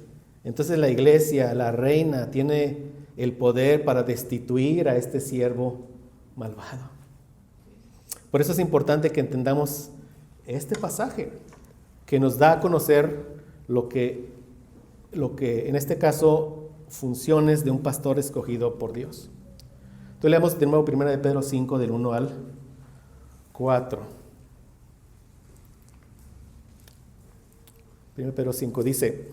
entonces la iglesia, la reina, tiene el poder para destituir a este siervo malvado. Por eso es importante que entendamos este pasaje, que nos da a conocer lo que en este caso funciones de un pastor escogido por Dios. Entonces leamos de nuevo 1 de Pedro 5 del 1 al 4. 1 Pedro 5 dice,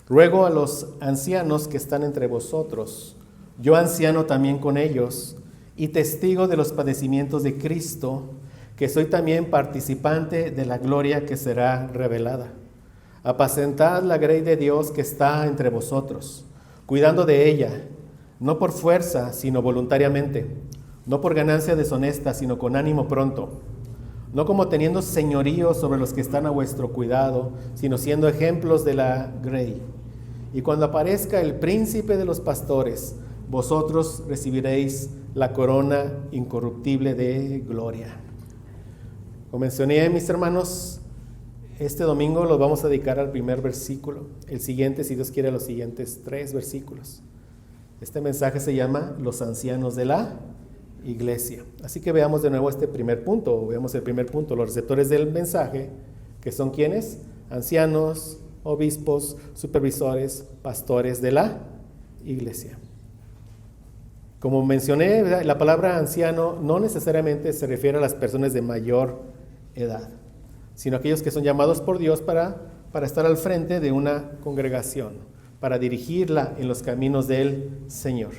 ruego a los ancianos que están entre vosotros, yo anciano también con ellos, y testigo de los padecimientos de Cristo, que soy también participante de la gloria que será revelada. Apacentad la grey de Dios que está entre vosotros, cuidando de ella, no por fuerza, sino voluntariamente, no por ganancia deshonesta, sino con ánimo pronto, no como teniendo señorío sobre los que están a vuestro cuidado, sino siendo ejemplos de la grey. Y cuando aparezca el príncipe de los pastores, vosotros recibiréis la corona incorruptible de gloria. Como mencioné, mis hermanos, este domingo lo vamos a dedicar al primer versículo. El siguiente, si Dios quiere, a los siguientes 3 versículos. Este mensaje se llama Los ancianos de la iglesia. Así que veamos de nuevo este primer punto. Veamos el primer punto, los receptores del mensaje, que son ¿quiénes? Ancianos, obispos, supervisores, pastores de la iglesia. Como mencioné, la palabra anciano no necesariamente se refiere a las personas de mayor edad, sino aquellos que son llamados por Dios para estar al frente de una congregación, para dirigirla en los caminos del Señor.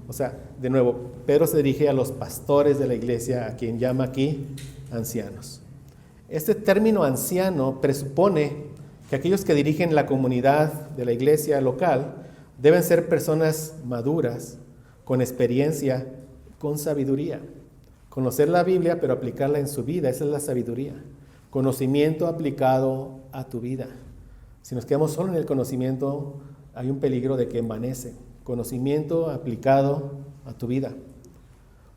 O sea, de nuevo, Pedro se dirige a los pastores de la iglesia, a quien llama aquí ancianos. Este término anciano presupone que aquellos que dirigen la comunidad de la iglesia local deben ser personas maduras, con experiencia, con sabiduría. Conocer la Biblia, pero aplicarla en su vida, esa es la sabiduría. Conocimiento aplicado a tu vida. Si nos quedamos solo en el conocimiento, hay un peligro de que envanece. Conocimiento aplicado a tu vida.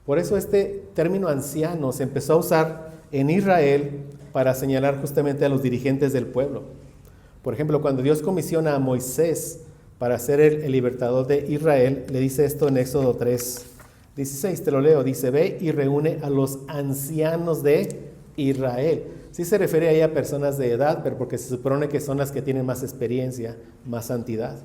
Por eso este término anciano se empezó a usar en Israel para señalar justamente a los dirigentes del pueblo. Por ejemplo, cuando Dios comisiona a Moisés para ser el libertador de Israel, le dice esto en Éxodo 3:16, te lo leo, dice, ve y reúne a los ancianos de Israel. Sí se refiere ahí a personas de edad, pero porque se supone que son las que tienen más experiencia, más santidad.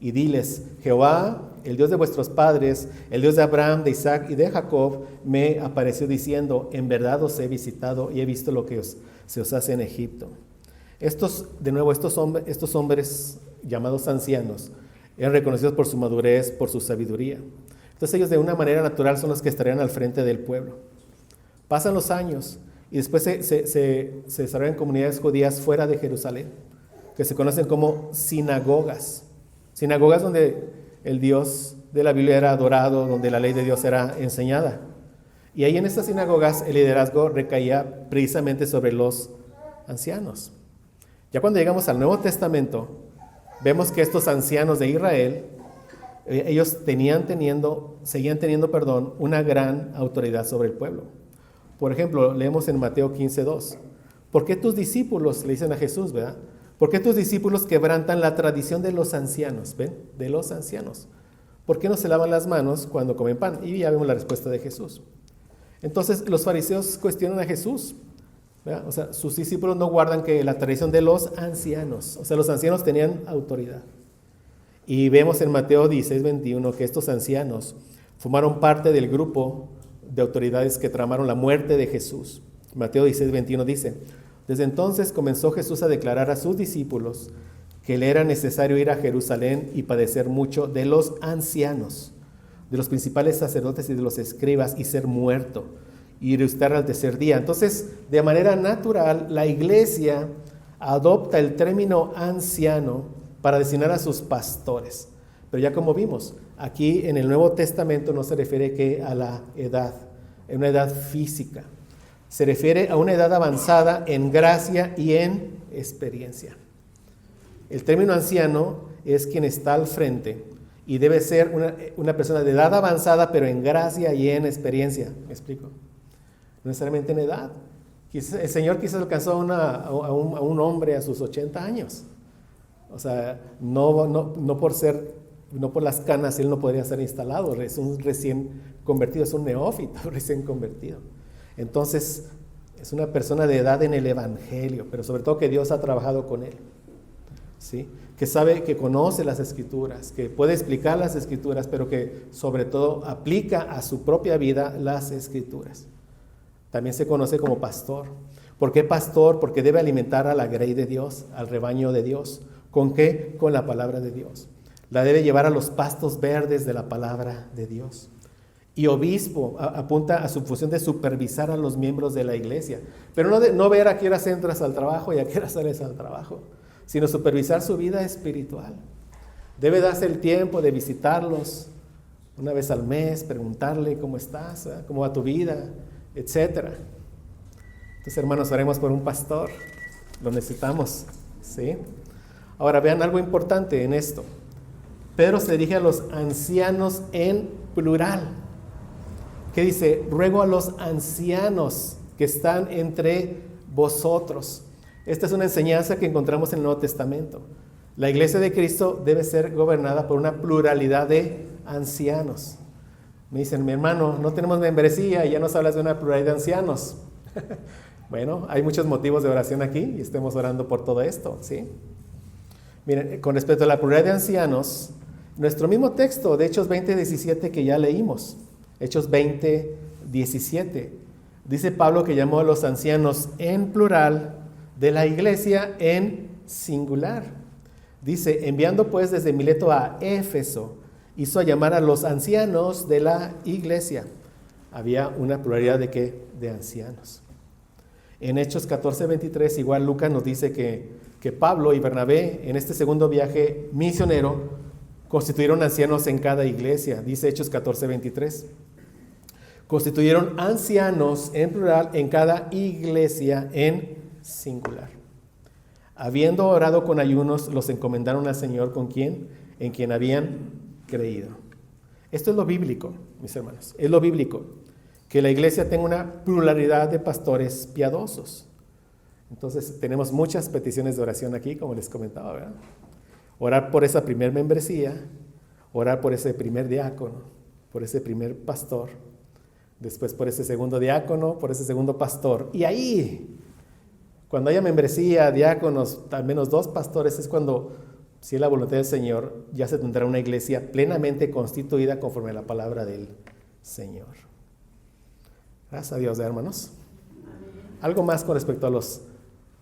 Y diles, Jehová, el Dios de vuestros padres, el Dios de Abraham, de Isaac y de Jacob, me apareció diciendo, en verdad os he visitado y he visto lo que se os hace en Egipto. Estos hombres llamados ancianos eran reconocidos por su madurez, por su sabiduría. Entonces ellos de una manera natural son los que estarían al frente del pueblo. Pasan los años y después se desarrollan comunidades judías fuera de Jerusalén, que se conocen como sinagogas. Sinagogas donde el Dios de la Biblia era adorado, donde la ley de Dios era enseñada. Y ahí en estas sinagogas el liderazgo recaía precisamente sobre los ancianos. Ya cuando llegamos al Nuevo Testamento, vemos que estos ancianos de Israel, ellos seguían teniendo una gran autoridad sobre el pueblo. Por ejemplo, leemos en Mateo 15:2. ¿Por qué tus discípulos, le dicen a Jesús, ¿verdad? ¿Por qué tus discípulos quebrantan la tradición de los ancianos? ¿Ven? De los ancianos. ¿Por qué no se lavan las manos cuando comen pan? Y ya vemos la respuesta de Jesús. Entonces los fariseos cuestionan a Jesús, ¿verdad? O sea, sus discípulos no guardan que la tradición de los ancianos. O sea, los ancianos tenían autoridad. Y vemos en Mateo 16:21 que estos ancianos formaron parte del grupo de autoridades que tramaron la muerte de Jesús. Mateo 16:21 dice, desde entonces comenzó Jesús a declarar a sus discípulos que le era necesario ir a Jerusalén y padecer mucho de los ancianos, de los principales sacerdotes y de los escribas y ser muerto y resucitar al tercer día. Entonces, de manera natural, la iglesia adopta el término anciano para designar a sus pastores. Pero ya como vimos, aquí en el Nuevo Testamento no se refiere que a la edad, en una edad física. Se refiere a una edad avanzada en gracia y en experiencia. El término anciano es quien está al frente y debe ser una persona de edad avanzada, pero en gracia y en experiencia. ¿Me explico? No necesariamente en edad. El Señor quizás alcanzó a un hombre a sus 80 años. O sea, no por las canas él no podría ser instalado. Es un recién convertido, es un neófito recién convertido. Entonces, es una persona de edad en el Evangelio, pero sobre todo que Dios ha trabajado con él, ¿sí? Que sabe, que conoce las Escrituras, que puede explicar las Escrituras, pero que sobre todo aplica a su propia vida las Escrituras. También se conoce como pastor. ¿Por qué pastor? Porque debe alimentar a la grey de Dios, al rebaño de Dios. ¿Con qué? Con la palabra de Dios. La debe llevar a los pastos verdes de la palabra de Dios. Y obispo apunta a su función de supervisar a los miembros de la iglesia, pero no ver a qué horas entras al trabajo y a qué horas sales al trabajo, sino supervisar su vida espiritual. Debe darse el tiempo de visitarlos una vez al mes, preguntarle cómo estás, cómo va tu vida, etc. Entonces, hermanos, oremos por un pastor, lo necesitamos, ¿sí? Ahora vean algo importante en esto. Pedro se dirige a los ancianos en plural. ¿Qué dice? Ruego a los ancianos que están entre vosotros. Esta es una enseñanza que encontramos en el Nuevo Testamento. La iglesia de Cristo debe ser gobernada por una pluralidad de ancianos. Me dicen, mi hermano, no tenemos membresía y ya nos hablas de una pluralidad de ancianos. Bueno, hay muchos motivos de oración aquí y estemos orando por todo esto, ¿sí? Miren, con respecto a la pluralidad de ancianos, nuestro mismo texto de Hechos 20:17 que ya leímos, Hechos 20:17, dice Pablo que llamó a los ancianos en plural de la iglesia en singular. Dice, enviando pues desde Mileto a Éfeso, hizo llamar a los ancianos de la iglesia. Había una pluralidad de ¿qué? De ancianos. En Hechos 14:23, igual Lucas nos dice que Pablo y Bernabé, en este segundo viaje misionero, constituyeron ancianos en cada iglesia. Dice Hechos 14:23. Constituyeron ancianos en plural en cada iglesia en singular. Habiendo orado con ayunos, los encomendaron al Señor en quien habían creído. Esto es lo bíblico, mis hermanos. Es lo bíblico. Que la iglesia tenga una pluralidad de pastores piadosos. Entonces tenemos muchas peticiones de oración aquí, como les comentaba, ¿verdad? Orar por esa primer membresía, orar por ese primer diácono, por ese primer pastor, después por ese segundo diácono, por ese segundo pastor. Y ahí, cuando haya membresía, diáconos, al menos 2 pastores, es cuando, si es la voluntad del Señor, ya se tendrá una iglesia plenamente constituida conforme a la palabra del Señor. Gracias a Dios, hermanos. Algo más con respecto a los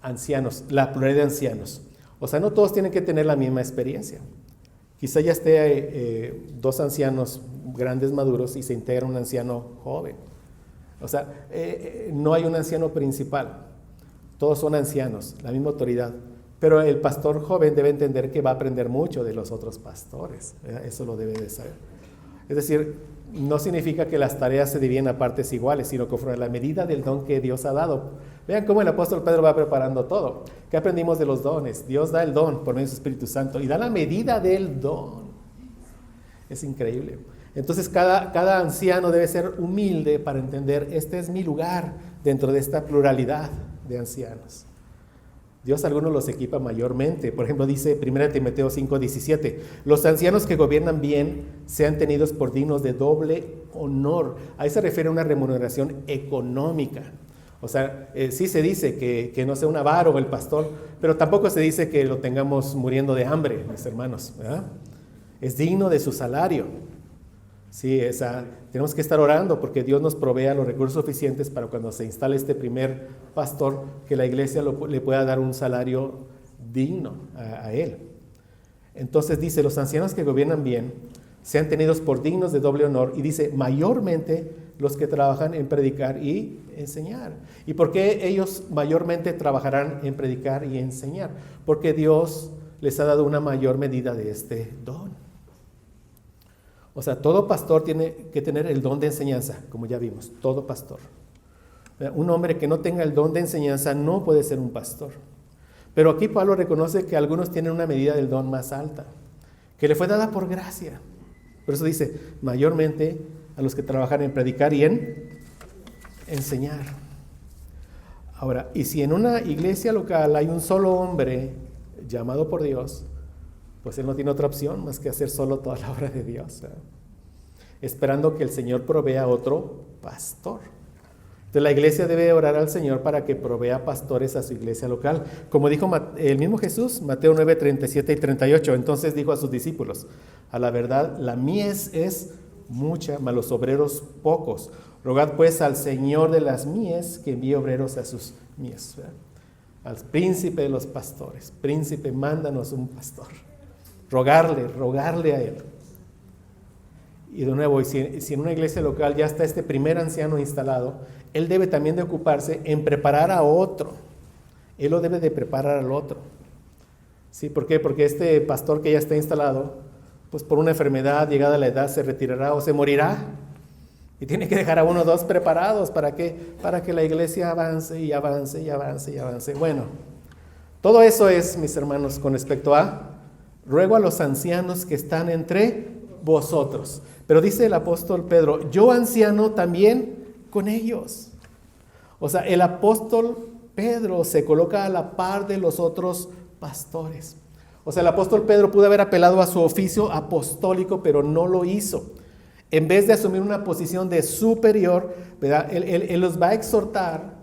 ancianos, la pluralidad de ancianos. O sea, no todos tienen que tener la misma experiencia. Quizá ya esté 2 ancianos grandes maduros y se integra un anciano joven. O sea, no hay un anciano principal. Todos son ancianos, la misma autoridad. Pero el pastor joven debe entender que va a aprender mucho de los otros pastores. Eso lo debe de saber. Es decir, no significa que las tareas se dividen a partes iguales, sino conforme a la medida del don que Dios ha dado. Vean cómo el apóstol Pedro va preparando todo. ¿Qué aprendimos de los dones? Dios da el don por medio de su Espíritu Santo y da la medida del don. Es increíble. Entonces cada anciano debe ser humilde para entender, este es mi lugar dentro de esta pluralidad de ancianos. Dios a algunos los equipa mayormente. Por ejemplo, dice 1 Timoteo 5:17, los ancianos que gobiernan bien sean tenidos por dignos de doble honor. Ahí se refiere a una remuneración económica. O sea, sí se dice que no sea un avaro el pastor, pero tampoco se dice que lo tengamos muriendo de hambre, mis hermanos, ¿verdad? Es digno de su salario. Sí, tenemos que estar orando porque Dios nos provea los recursos suficientes para cuando se instale este primer pastor, que la iglesia le pueda dar un salario digno a él. Entonces dice, los ancianos que gobiernan bien sean tenidos por dignos de doble honor, y dice, mayormente los que trabajan en predicar y enseñar. ¿Y por qué ellos mayormente trabajarán en predicar y enseñar? Porque Dios les ha dado una mayor medida de este don. O sea, todo pastor tiene que tener el don de enseñanza, como ya vimos, todo pastor. Un hombre que no tenga el don de enseñanza no puede ser un pastor. Pero aquí Pablo reconoce que algunos tienen una medida del don más alta, que le fue dada por gracia. Por eso dice, mayormente a los que trabajan en predicar y en enseñar. Ahora, y si en una iglesia local hay un solo hombre llamado por Dios, pues él no tiene otra opción más que hacer solo toda la obra de Dios, esperando que el Señor provea otro pastor. Entonces la iglesia debe orar al Señor para que provea pastores a su iglesia local. Como dijo el mismo Jesús, Mateo 9, 37 y 38, entonces dijo a sus discípulos, a la verdad, la mies es mucha, mas los obreros pocos. Rogad pues al Señor de las mies que envíe obreros a sus mies. Al príncipe de los pastores, príncipe, mándanos un pastor. Rogarle a él. Y de nuevo, si en una iglesia local ya está este primer anciano instalado, él debe también de ocuparse en preparar a otro. Él lo debe de preparar al otro. ¿Sí? ¿Por qué? Porque este pastor que ya está instalado, pues por una enfermedad, llegada a la edad, se retirará o se morirá. Y tiene que dejar a 1 o 2 preparados. ¿Para qué? Para que la iglesia avance y avance y avance y avance. Bueno, todo eso es, mis hermanos, con respecto a ruego a los ancianos que están entre vosotros. Pero dice el apóstol Pedro, yo anciano también con ellos. O sea, el apóstol Pedro se coloca a la par de los otros pastores. O sea, el apóstol Pedro pudo haber apelado a su oficio apostólico, pero no lo hizo. En vez de asumir una posición de superior, ¿verdad? Él los va a exhortar,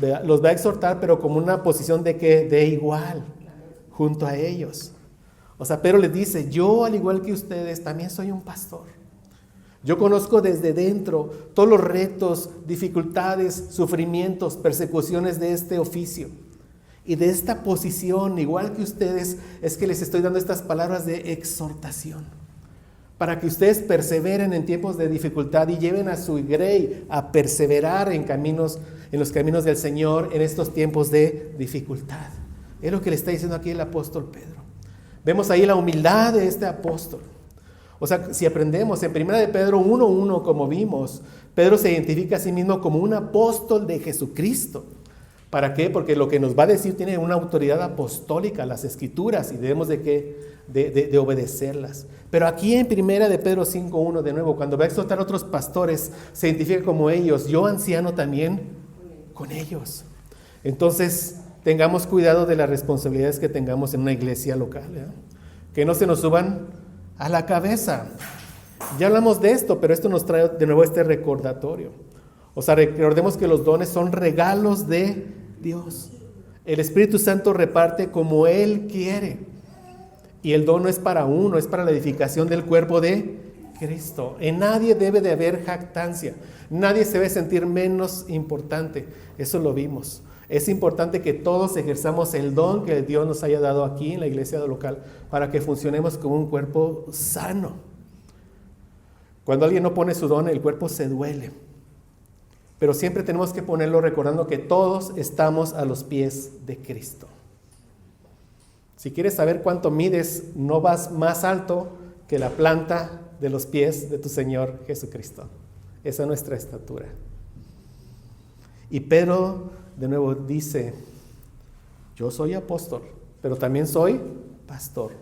¿verdad? Los va a exhortar, pero como una posición de que de igual, junto a ellos. O sea, Pedro les dice, yo al igual que ustedes también soy un pastor. Yo conozco desde dentro todos los retos, dificultades, sufrimientos, persecuciones de este oficio. Y de esta posición, igual que ustedes, es que les estoy dando estas palabras de exhortación. Para que ustedes perseveren en tiempos de dificultad y lleven a su grey a perseverar en caminos en los caminos del Señor en estos tiempos de dificultad. Es lo que le está diciendo aquí el apóstol Pedro. Vemos ahí la humildad de este apóstol. O sea, si aprendemos en 1 de Pedro 1:1, como vimos, Pedro se identifica a sí mismo como un apóstol de Jesucristo. ¿Para qué? Porque lo que nos va a decir tiene una autoridad apostólica, las Escrituras, y debemos de obedecerlas. Pero aquí en 1 de Pedro 5:1, de nuevo, cuando va a exhortar a otros pastores, se identifica como ellos, yo anciano también con ellos. Entonces, tengamos cuidado de las responsabilidades que tengamos en una iglesia local, que no se nos suban a la cabeza. Ya hablamos de esto, pero esto nos trae de nuevo este recordatorio. O sea, recordemos que los dones son regalos de Dios. El Espíritu Santo reparte como Él quiere. Y el don no es para uno, es para la edificación del cuerpo de Cristo. En nadie debe de haber jactancia. Nadie se debe sentir menos importante. Eso lo vimos. Es importante que todos ejerzamos el don que Dios nos haya dado aquí en la iglesia local para que funcionemos como un cuerpo sano. Cuando alguien no pone su don, el cuerpo se duele. Pero siempre tenemos que ponerlo recordando que todos estamos a los pies de Cristo. Si quieres saber cuánto mides, no vas más alto que la planta de los pies de tu Señor Jesucristo. Esa es nuestra estatura. Y Pedro de nuevo dice, yo soy apóstol, pero también soy pastor.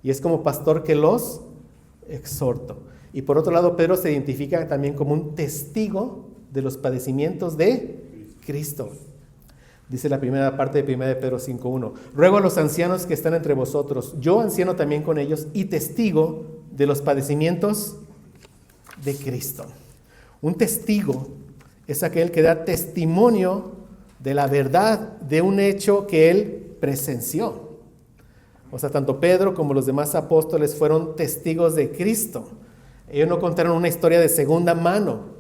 Y es como pastor que los exhorto. Y por otro lado, Pedro se identifica también como un testigo de los padecimientos de Cristo. Dice la primera parte de 1 de Pedro 5:1. Ruego a los ancianos que están entre vosotros, yo anciano también con ellos y testigo de los padecimientos de Cristo. Un testigo es aquel que da testimonio de la verdad de un hecho que él presenció. O sea, tanto Pedro como los demás apóstoles fueron testigos de Cristo. Ellos no contaron una historia de segunda mano.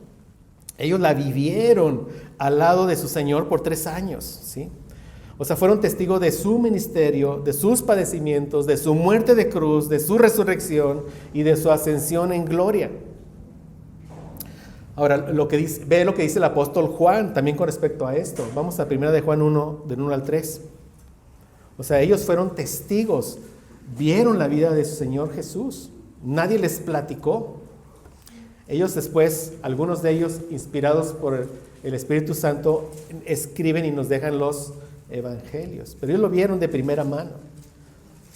Ellos la vivieron al lado de su Señor por 3 años, ¿sí? O sea, fueron testigos de su ministerio, de sus padecimientos, de su muerte de cruz, de su resurrección y de su ascensión en gloria. Ahora, ve lo que dice el apóstol Juan también con respecto a esto. Vamos a 1 de Juan 1, del 1 al 3. O sea, ellos fueron testigos, vieron la vida de su Señor Jesús. Nadie les platicó. Ellos después, algunos de ellos, inspirados por el Espíritu Santo, escriben y nos dejan los evangelios. Pero ellos lo vieron de primera mano.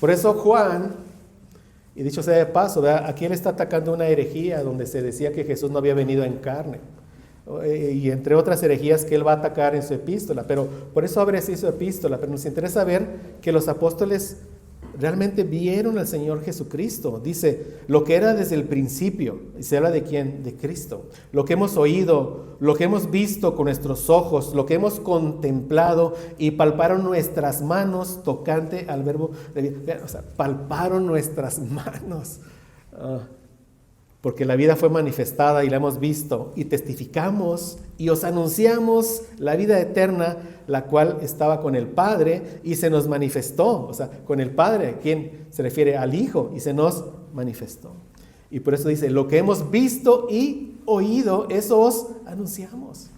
Por eso Juan, y dicho sea de paso, ¿verdad? Aquí él está atacando una herejía donde se decía que Jesús no había venido en carne. Y entre otras herejías que él va a atacar en su epístola. Pero por eso abre así su epístola. Pero nos interesa ver que los apóstoles realmente vieron al Señor Jesucristo. Dice, lo que era desde el principio. Y se habla de quién, de Cristo. Lo que hemos oído, lo que hemos visto con nuestros ojos, lo que hemos contemplado y palparon nuestras manos tocante al verbo de vida. O sea, palparon nuestras manos. Porque la vida fue manifestada y la hemos visto y testificamos y os anunciamos la vida eterna, la cual estaba con el Padre y se nos manifestó. O sea, con el Padre, ¿quién se refiere? Al Hijo, y se nos manifestó. Y por eso dice, lo que hemos visto y oído, eso os anunciamos.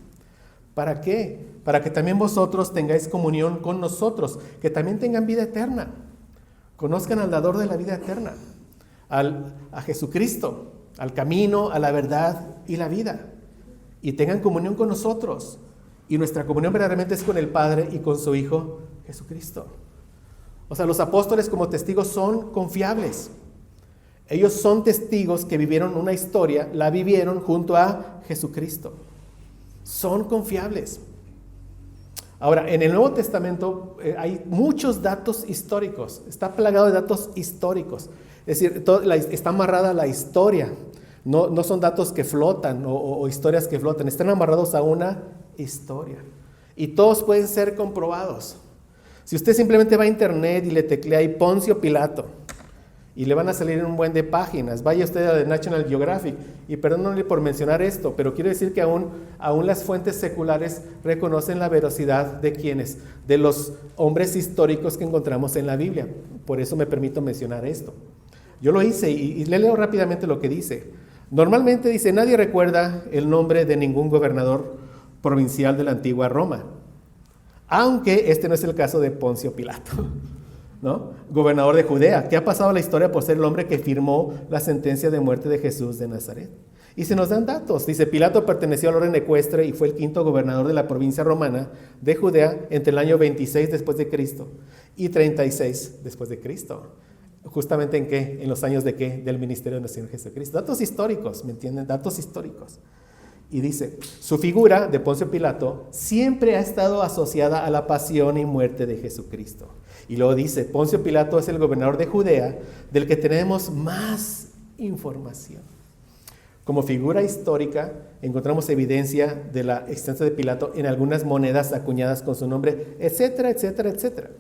¿Para qué? Para que también vosotros tengáis comunión con nosotros, que también tengan vida eterna. Conozcan al dador de la vida eterna, a Jesucristo, al camino, a la verdad y la vida. Y tengan comunión con nosotros. Y nuestra comunión verdaderamente es con el Padre y con su Hijo Jesucristo. O sea, los apóstoles como testigos son confiables. Ellos son testigos que vivieron una historia, la vivieron junto a Jesucristo. Son confiables. Ahora, en el Nuevo Testamento hay muchos datos históricos. Está plagado de datos históricos. Es decir, está amarrada a la historia. No son datos que flotan o historias que flotan. Están amarrados a una historia. Y todos pueden ser comprobados. Si usted simplemente va a internet y le teclea ahí Poncio Pilato, y le van a salir un buen de páginas, vaya usted a The National Geographic, y perdónenle por mencionar esto, pero quiero decir que aún las fuentes seculares reconocen la veracidad de quienes, de los hombres históricos que encontramos en la Biblia. Por eso me permito mencionar esto. Yo lo hice y le leo rápidamente lo que dice. Normalmente dice, nadie recuerda el nombre de ningún gobernador provincial de la antigua Roma. Aunque este no es el caso de Poncio Pilato, ¿no? Gobernador de Judea, que ha pasado a la historia por ser el hombre que firmó la sentencia de muerte de Jesús de Nazaret. Y se nos dan datos. Dice, Pilato perteneció al orden ecuestre y fue el quinto gobernador de la provincia romana de Judea entre el año 26 después de Cristo y 36 después de Cristo. ¿Justamente en qué? ¿En los años de qué? Del ministerio de nuestro Señor Jesucristo. Datos históricos, ¿me entienden? Datos históricos. Y dice, su figura de Poncio Pilato siempre ha estado asociada a la pasión y muerte de Jesucristo. Y luego dice, Poncio Pilato es el gobernador de Judea del que tenemos más información. Como figura histórica, encontramos evidencia de la existencia de Pilato en algunas monedas acuñadas con su nombre, etcétera, etcétera, etcétera.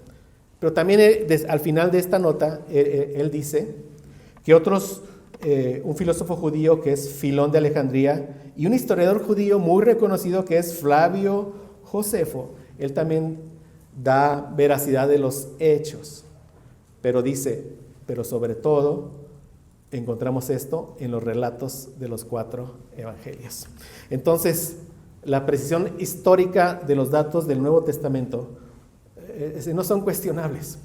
Pero también al final de esta nota, él dice que un filósofo judío que es Filón de Alejandría y un historiador judío muy reconocido que es Flavio Josefo, él también da veracidad de los hechos, pero dice, pero sobre todo encontramos esto en los relatos de los 4 evangelios. Entonces, la precisión histórica de los datos del Nuevo Testamento no son cuestionables.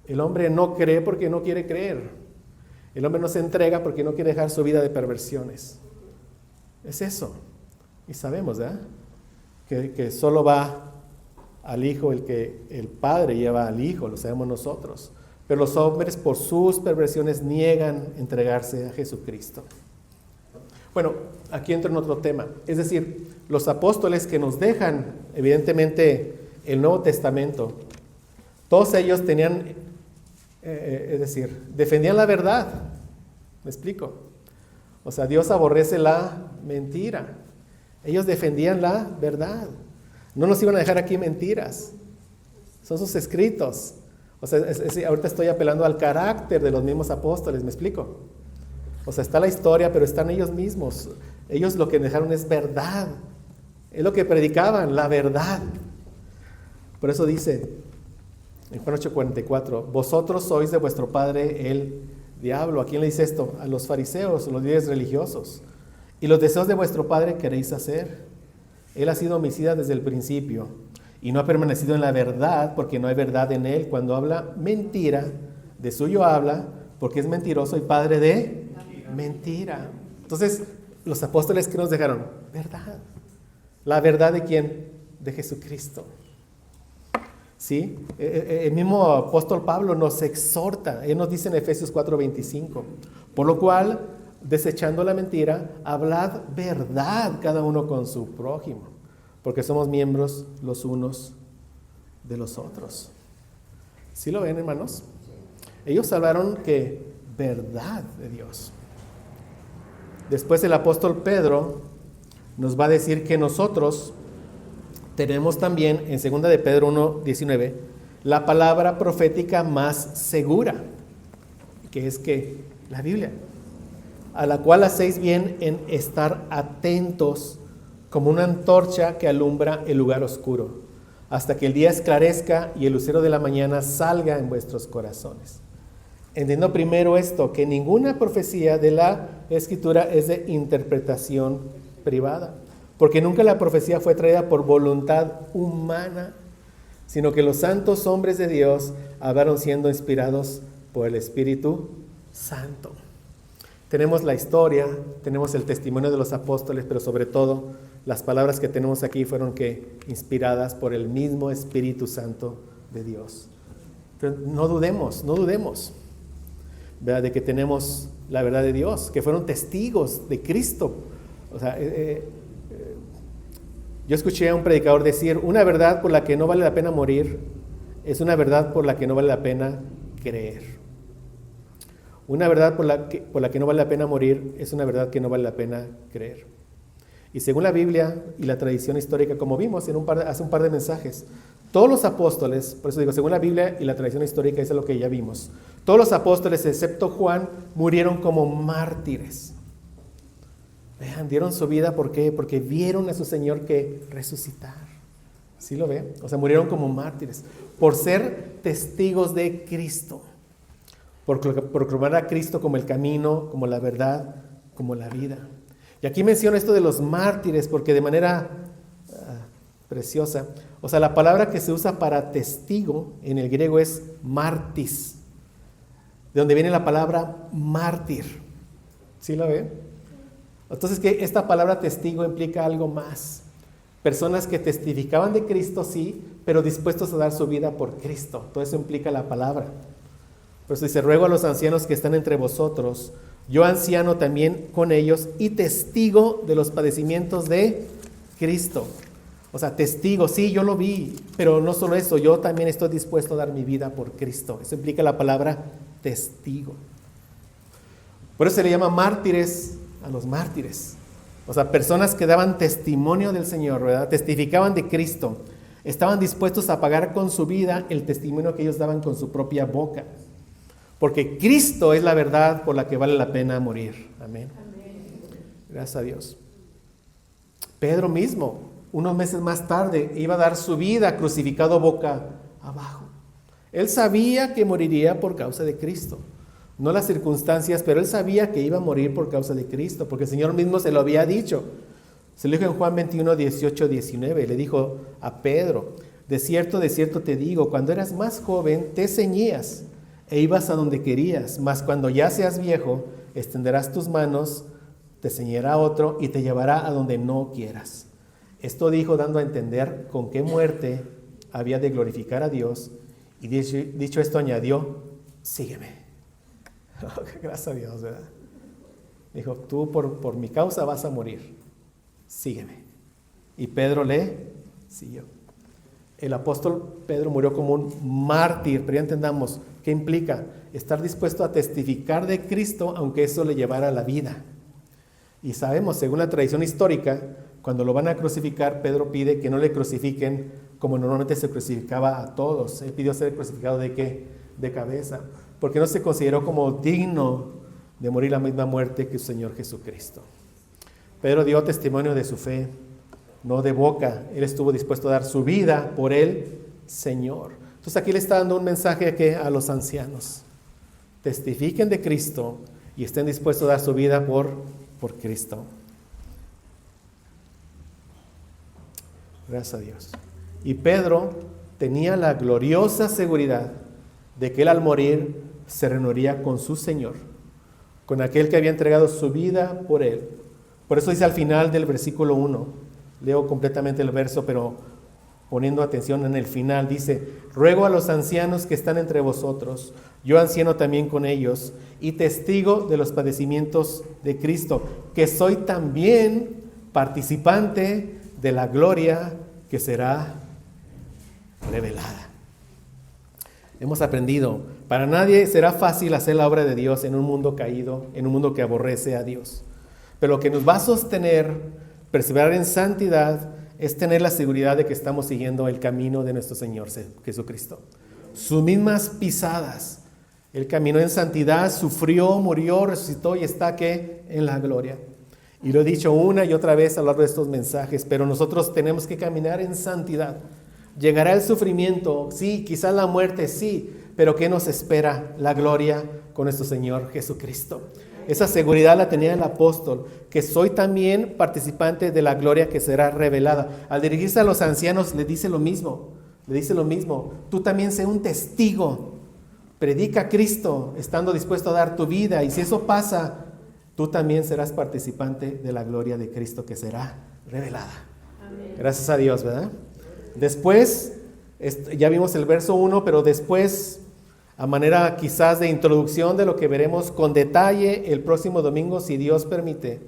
El hombre no cree porque no quiere creer. El hombre no se entrega porque no quiere dejar su vida de perversiones. Es eso. Y sabemos, ¿verdad? Que solo va al Hijo el que el Padre lleva al Hijo, lo sabemos nosotros. Pero los hombres por sus perversiones niegan entregarse a Jesucristo. Bueno, aquí entro en otro tema. Es decir, los apóstoles que nos dejan, evidentemente, el Nuevo Testamento, todos ellos tenían, defendían la verdad. ¿Me explico? O sea, Dios aborrece la mentira. Ellos defendían la verdad. No nos iban a dejar aquí mentiras. Son sus escritos. O sea, ahorita estoy apelando al carácter de los mismos apóstoles, ¿me explico? O sea, está la historia, pero están ellos mismos. Ellos lo que dejaron es verdad. Es lo que predicaban, la verdad. Por eso dice en Juan 8:44, vosotros sois de vuestro padre el diablo. ¿A quién le dice esto? A los fariseos, los líderes religiosos. Y los deseos de vuestro padre queréis hacer. Él ha sido homicida desde el principio y no ha permanecido en la verdad porque no hay verdad en él. Cuando habla mentira, de suyo habla porque es mentiroso y padre de mentira. Entonces, los apóstoles, ¿qué nos dejaron? Verdad. ¿La verdad de quién? De Jesucristo. ¿Sí? El mismo apóstol Pablo nos exhorta. Él nos dice en Efesios 4:25, por lo cual, desechando la mentira, hablad verdad cada uno con su prójimo, porque somos miembros los unos de los otros. ¿Sí lo ven, hermanos? Ellos hablaron que verdad de Dios. Después el apóstol Pedro nos va a decir que nosotros tenemos también en 2 de Pedro 1:19 la palabra profética más segura, que es que la Biblia, a la cual hacéis bien en estar atentos como una antorcha que alumbra el lugar oscuro, hasta que el día esclarezca y el lucero de la mañana salga en vuestros corazones. Entiendo primero esto, que ninguna profecía de la Escritura es de interpretación privada, porque nunca la profecía fue traída por voluntad humana, sino que los santos hombres de Dios hablaron siendo inspirados por el Espíritu Santo. Tenemos la historia, tenemos el testimonio de los apóstoles, pero sobre todo las palabras que tenemos aquí fueron inspiradas por el mismo Espíritu Santo de Dios. Pero no dudemos, ¿verdad?, de que tenemos la verdad de Dios, que fueron testigos de Cristo. O sea, yo escuché a un predicador decir, una verdad por la que no vale la pena morir es una verdad por la que no vale la pena creer. Una verdad por la que no vale la pena morir es una verdad que no vale la pena creer. Y según la Biblia y la tradición histórica, como vimos hace un par de mensajes, todos los apóstoles, por eso digo, según la Biblia y la tradición histórica, eso es lo que ya vimos, todos los apóstoles, excepto Juan, murieron como mártires. Vean, dieron su vida, ¿por qué? Porque vieron a su Señor que resucitar. ¿Sí lo ven? O sea, murieron como mártires, por ser testigos de Cristo, por proclamar a Cristo como el camino, como la verdad, como la vida. Y aquí menciono esto de los mártires porque de manera preciosa, o sea, la palabra que se usa para testigo en el griego es martis, de donde viene la palabra mártir. ¿Sí la ven? Entonces, que esta palabra testigo implica algo más. Personas que testificaban de Cristo, sí, pero dispuestos a dar su vida por Cristo. Todo eso implica la palabra. Por eso dice, ruego a los ancianos que están entre vosotros, yo anciano también con ellos y testigo de los padecimientos de Cristo. O sea, testigo, sí, yo lo vi, pero no solo eso, yo también estoy dispuesto a dar mi vida por Cristo. Eso implica la palabra testigo. Por eso se le llama mártires a los mártires. O sea, personas que daban testimonio del Señor, ¿verdad? Testificaban de Cristo. Estaban dispuestos a pagar con su vida el testimonio que ellos daban con su propia boca. Porque Cristo es la verdad por la que vale la pena morir. Amén. Gracias a Dios. Pedro mismo, unos meses más tarde, iba a dar su vida crucificado boca abajo. Él sabía que moriría por causa de Cristo. No las circunstancias, pero él sabía que iba a morir por causa de Cristo, porque el Señor mismo se lo había dicho. Se lo dijo en Juan 21, 18, 19. Le dijo a Pedro, de cierto te digo, cuando eras más joven te ceñías e ibas a donde querías, mas cuando ya seas viejo, extenderás tus manos, te ceñirá otro y te llevará a donde no quieras. Esto dijo dando a entender con qué muerte había de glorificar a Dios, y dicho esto añadió, sígueme. Oh, gracias a Dios, ¿verdad? Dijo, tú por mi causa vas a morir, sígueme. Y Pedro le siguió. El apóstol Pedro murió como un mártir, pero ya entendamos qué implica estar dispuesto a testificar de Cristo, aunque eso le llevara a la vida. Y sabemos, según la tradición histórica, cuando lo van a crucificar, Pedro pide que no le crucifiquen como normalmente se crucificaba a todos. Él pidió ser crucificado ¿de qué? De cabeza, porque no se consideró como digno de morir la misma muerte que su Señor Jesucristo. Pedro dio testimonio de su fe, no de boca. Él estuvo dispuesto a dar su vida por el Señor. Entonces aquí le está dando un mensaje a los ancianos. Testifiquen de Cristo y estén dispuestos a dar su vida por Cristo. Gracias a Dios. Y Pedro tenía la gloriosa seguridad de que él al morir se reuniría con su Señor, con aquel que había entregado su vida por él. Por eso dice al final del versículo 1, leo completamente el verso, pero poniendo atención en el final, dice, ruego a los ancianos que están entre vosotros, yo anciano también con ellos, y testigo de los padecimientos de Cristo, que soy también participante de la gloria que será revelada. Hemos aprendido, para nadie será fácil hacer la obra de Dios en un mundo caído, en un mundo que aborrece a Dios. Pero lo que nos va a sostener, perseverar en santidad, es tener la seguridad de que estamos siguiendo el camino de nuestro Señor Jesucristo. Sus mismas pisadas. Él caminó en santidad, sufrió, murió, resucitó y está ¿qué? En la gloria. Y lo he dicho una y otra vez a lo largo de estos mensajes, pero nosotros tenemos que caminar en santidad. Llegará el sufrimiento, sí, quizás la muerte, sí, pero ¿qué nos espera? La gloria con nuestro Señor Jesucristo. Esa seguridad la tenía el apóstol, que soy también participante de la gloria que será revelada. Al dirigirse a los ancianos le dice lo mismo, tú también sé un testigo, predica a Cristo, estando dispuesto a dar tu vida, y si eso pasa, tú también serás participante de la gloria de Cristo que será revelada. Amén. Gracias a Dios, ¿verdad? Después, ya vimos el verso 1, pero después, a manera quizás de introducción de lo que veremos con detalle el próximo domingo, si Dios permite,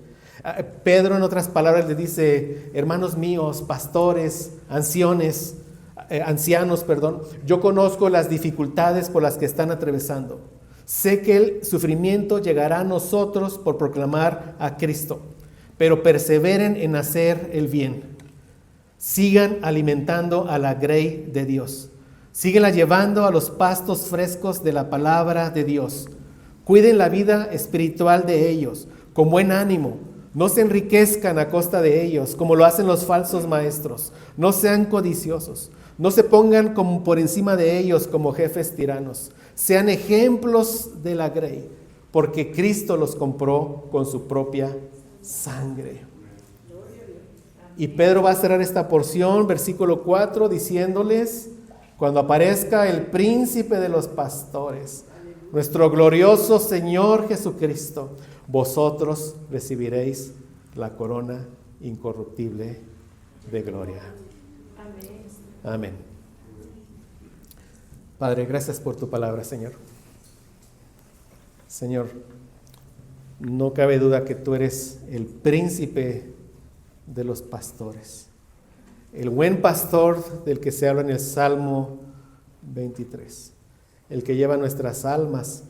Pedro en otras palabras le dice, hermanos míos, pastores, ancianos, yo conozco las dificultades por las que están atravesando. Sé que el sufrimiento llegará a nosotros por proclamar a Cristo, pero perseveren en hacer el bien. Sigan alimentando a la grey de Dios. Síguenla llevando a los pastos frescos de la palabra de Dios. Cuiden la vida espiritual de ellos con buen ánimo. No se enriquezcan a costa de ellos como lo hacen los falsos maestros. No sean codiciosos. No se pongan como por encima de ellos como jefes tiranos. Sean ejemplos de la grey, porque Cristo los compró con su propia sangre. Y Pedro va a cerrar esta porción, versículo 4, diciéndoles, cuando aparezca el príncipe de los pastores, nuestro glorioso Señor Jesucristo, vosotros recibiréis la corona incorruptible de gloria. Amén. Padre, gracias por tu palabra, Señor. Señor, no cabe duda que tú eres el príncipe de los pastores, el buen pastor del que se habla en el Salmo 23, el que lleva nuestras almas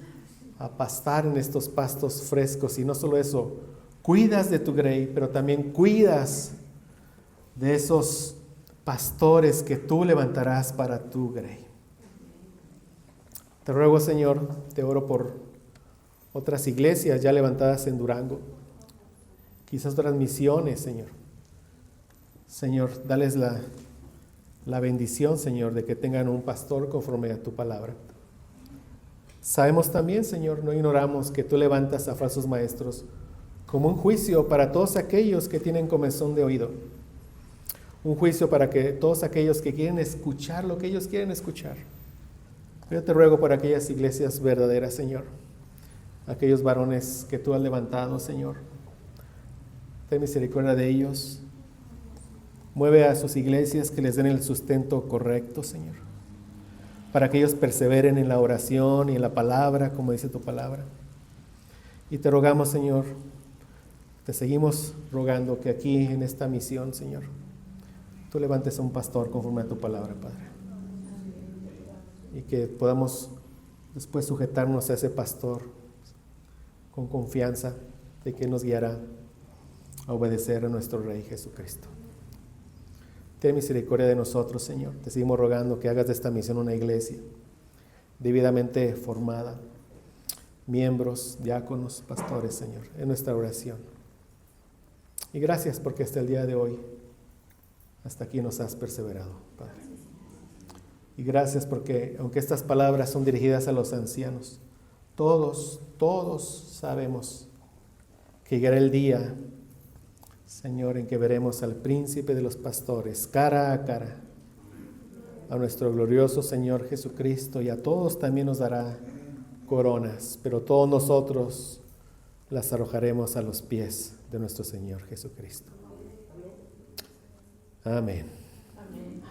a pastar en estos pastos frescos. Y no solo eso, cuidas de tu grey, pero también cuidas de esos pastores que tú levantarás para tu grey. Te ruego, Señor, te oro por otras iglesias ya levantadas en Durango, quizás otras misiones, Señor. Señor, dales la bendición, Señor, de que tengan un pastor conforme a tu palabra. Sabemos también, Señor, no ignoramos que tú levantas a falsos maestros como un juicio para todos aquellos que tienen comezón de oído. Un juicio para que todos aquellos que quieren escuchar lo que ellos quieren escuchar. Yo te ruego por aquellas iglesias verdaderas, Señor, aquellos varones que tú has levantado, Señor. Ten misericordia de ellos. Mueve a sus iglesias que les den el sustento correcto, Señor, para que ellos perseveren en la oración y en la palabra, como dice tu palabra. Y te rogamos, Señor, te seguimos rogando que aquí en esta misión, Señor, tú levantes a un pastor conforme a tu palabra, Padre. Y que podamos después sujetarnos a ese pastor con confianza de que nos guiará a obedecer a nuestro Rey Jesucristo. Ten misericordia de nosotros, Señor. Te seguimos rogando que hagas de esta misión una iglesia debidamente formada, miembros, diáconos, pastores, Señor, en nuestra oración. Y gracias porque hasta el día de hoy, hasta aquí nos has perseverado, Padre. Y gracias porque, aunque estas palabras son dirigidas a los ancianos, todos sabemos que llegará el día, Señor, en que veremos al príncipe de los pastores cara a cara, a nuestro glorioso Señor Jesucristo, y a todos también nos dará coronas, pero todos nosotros las arrojaremos a los pies de nuestro Señor Jesucristo. Amén. Amén.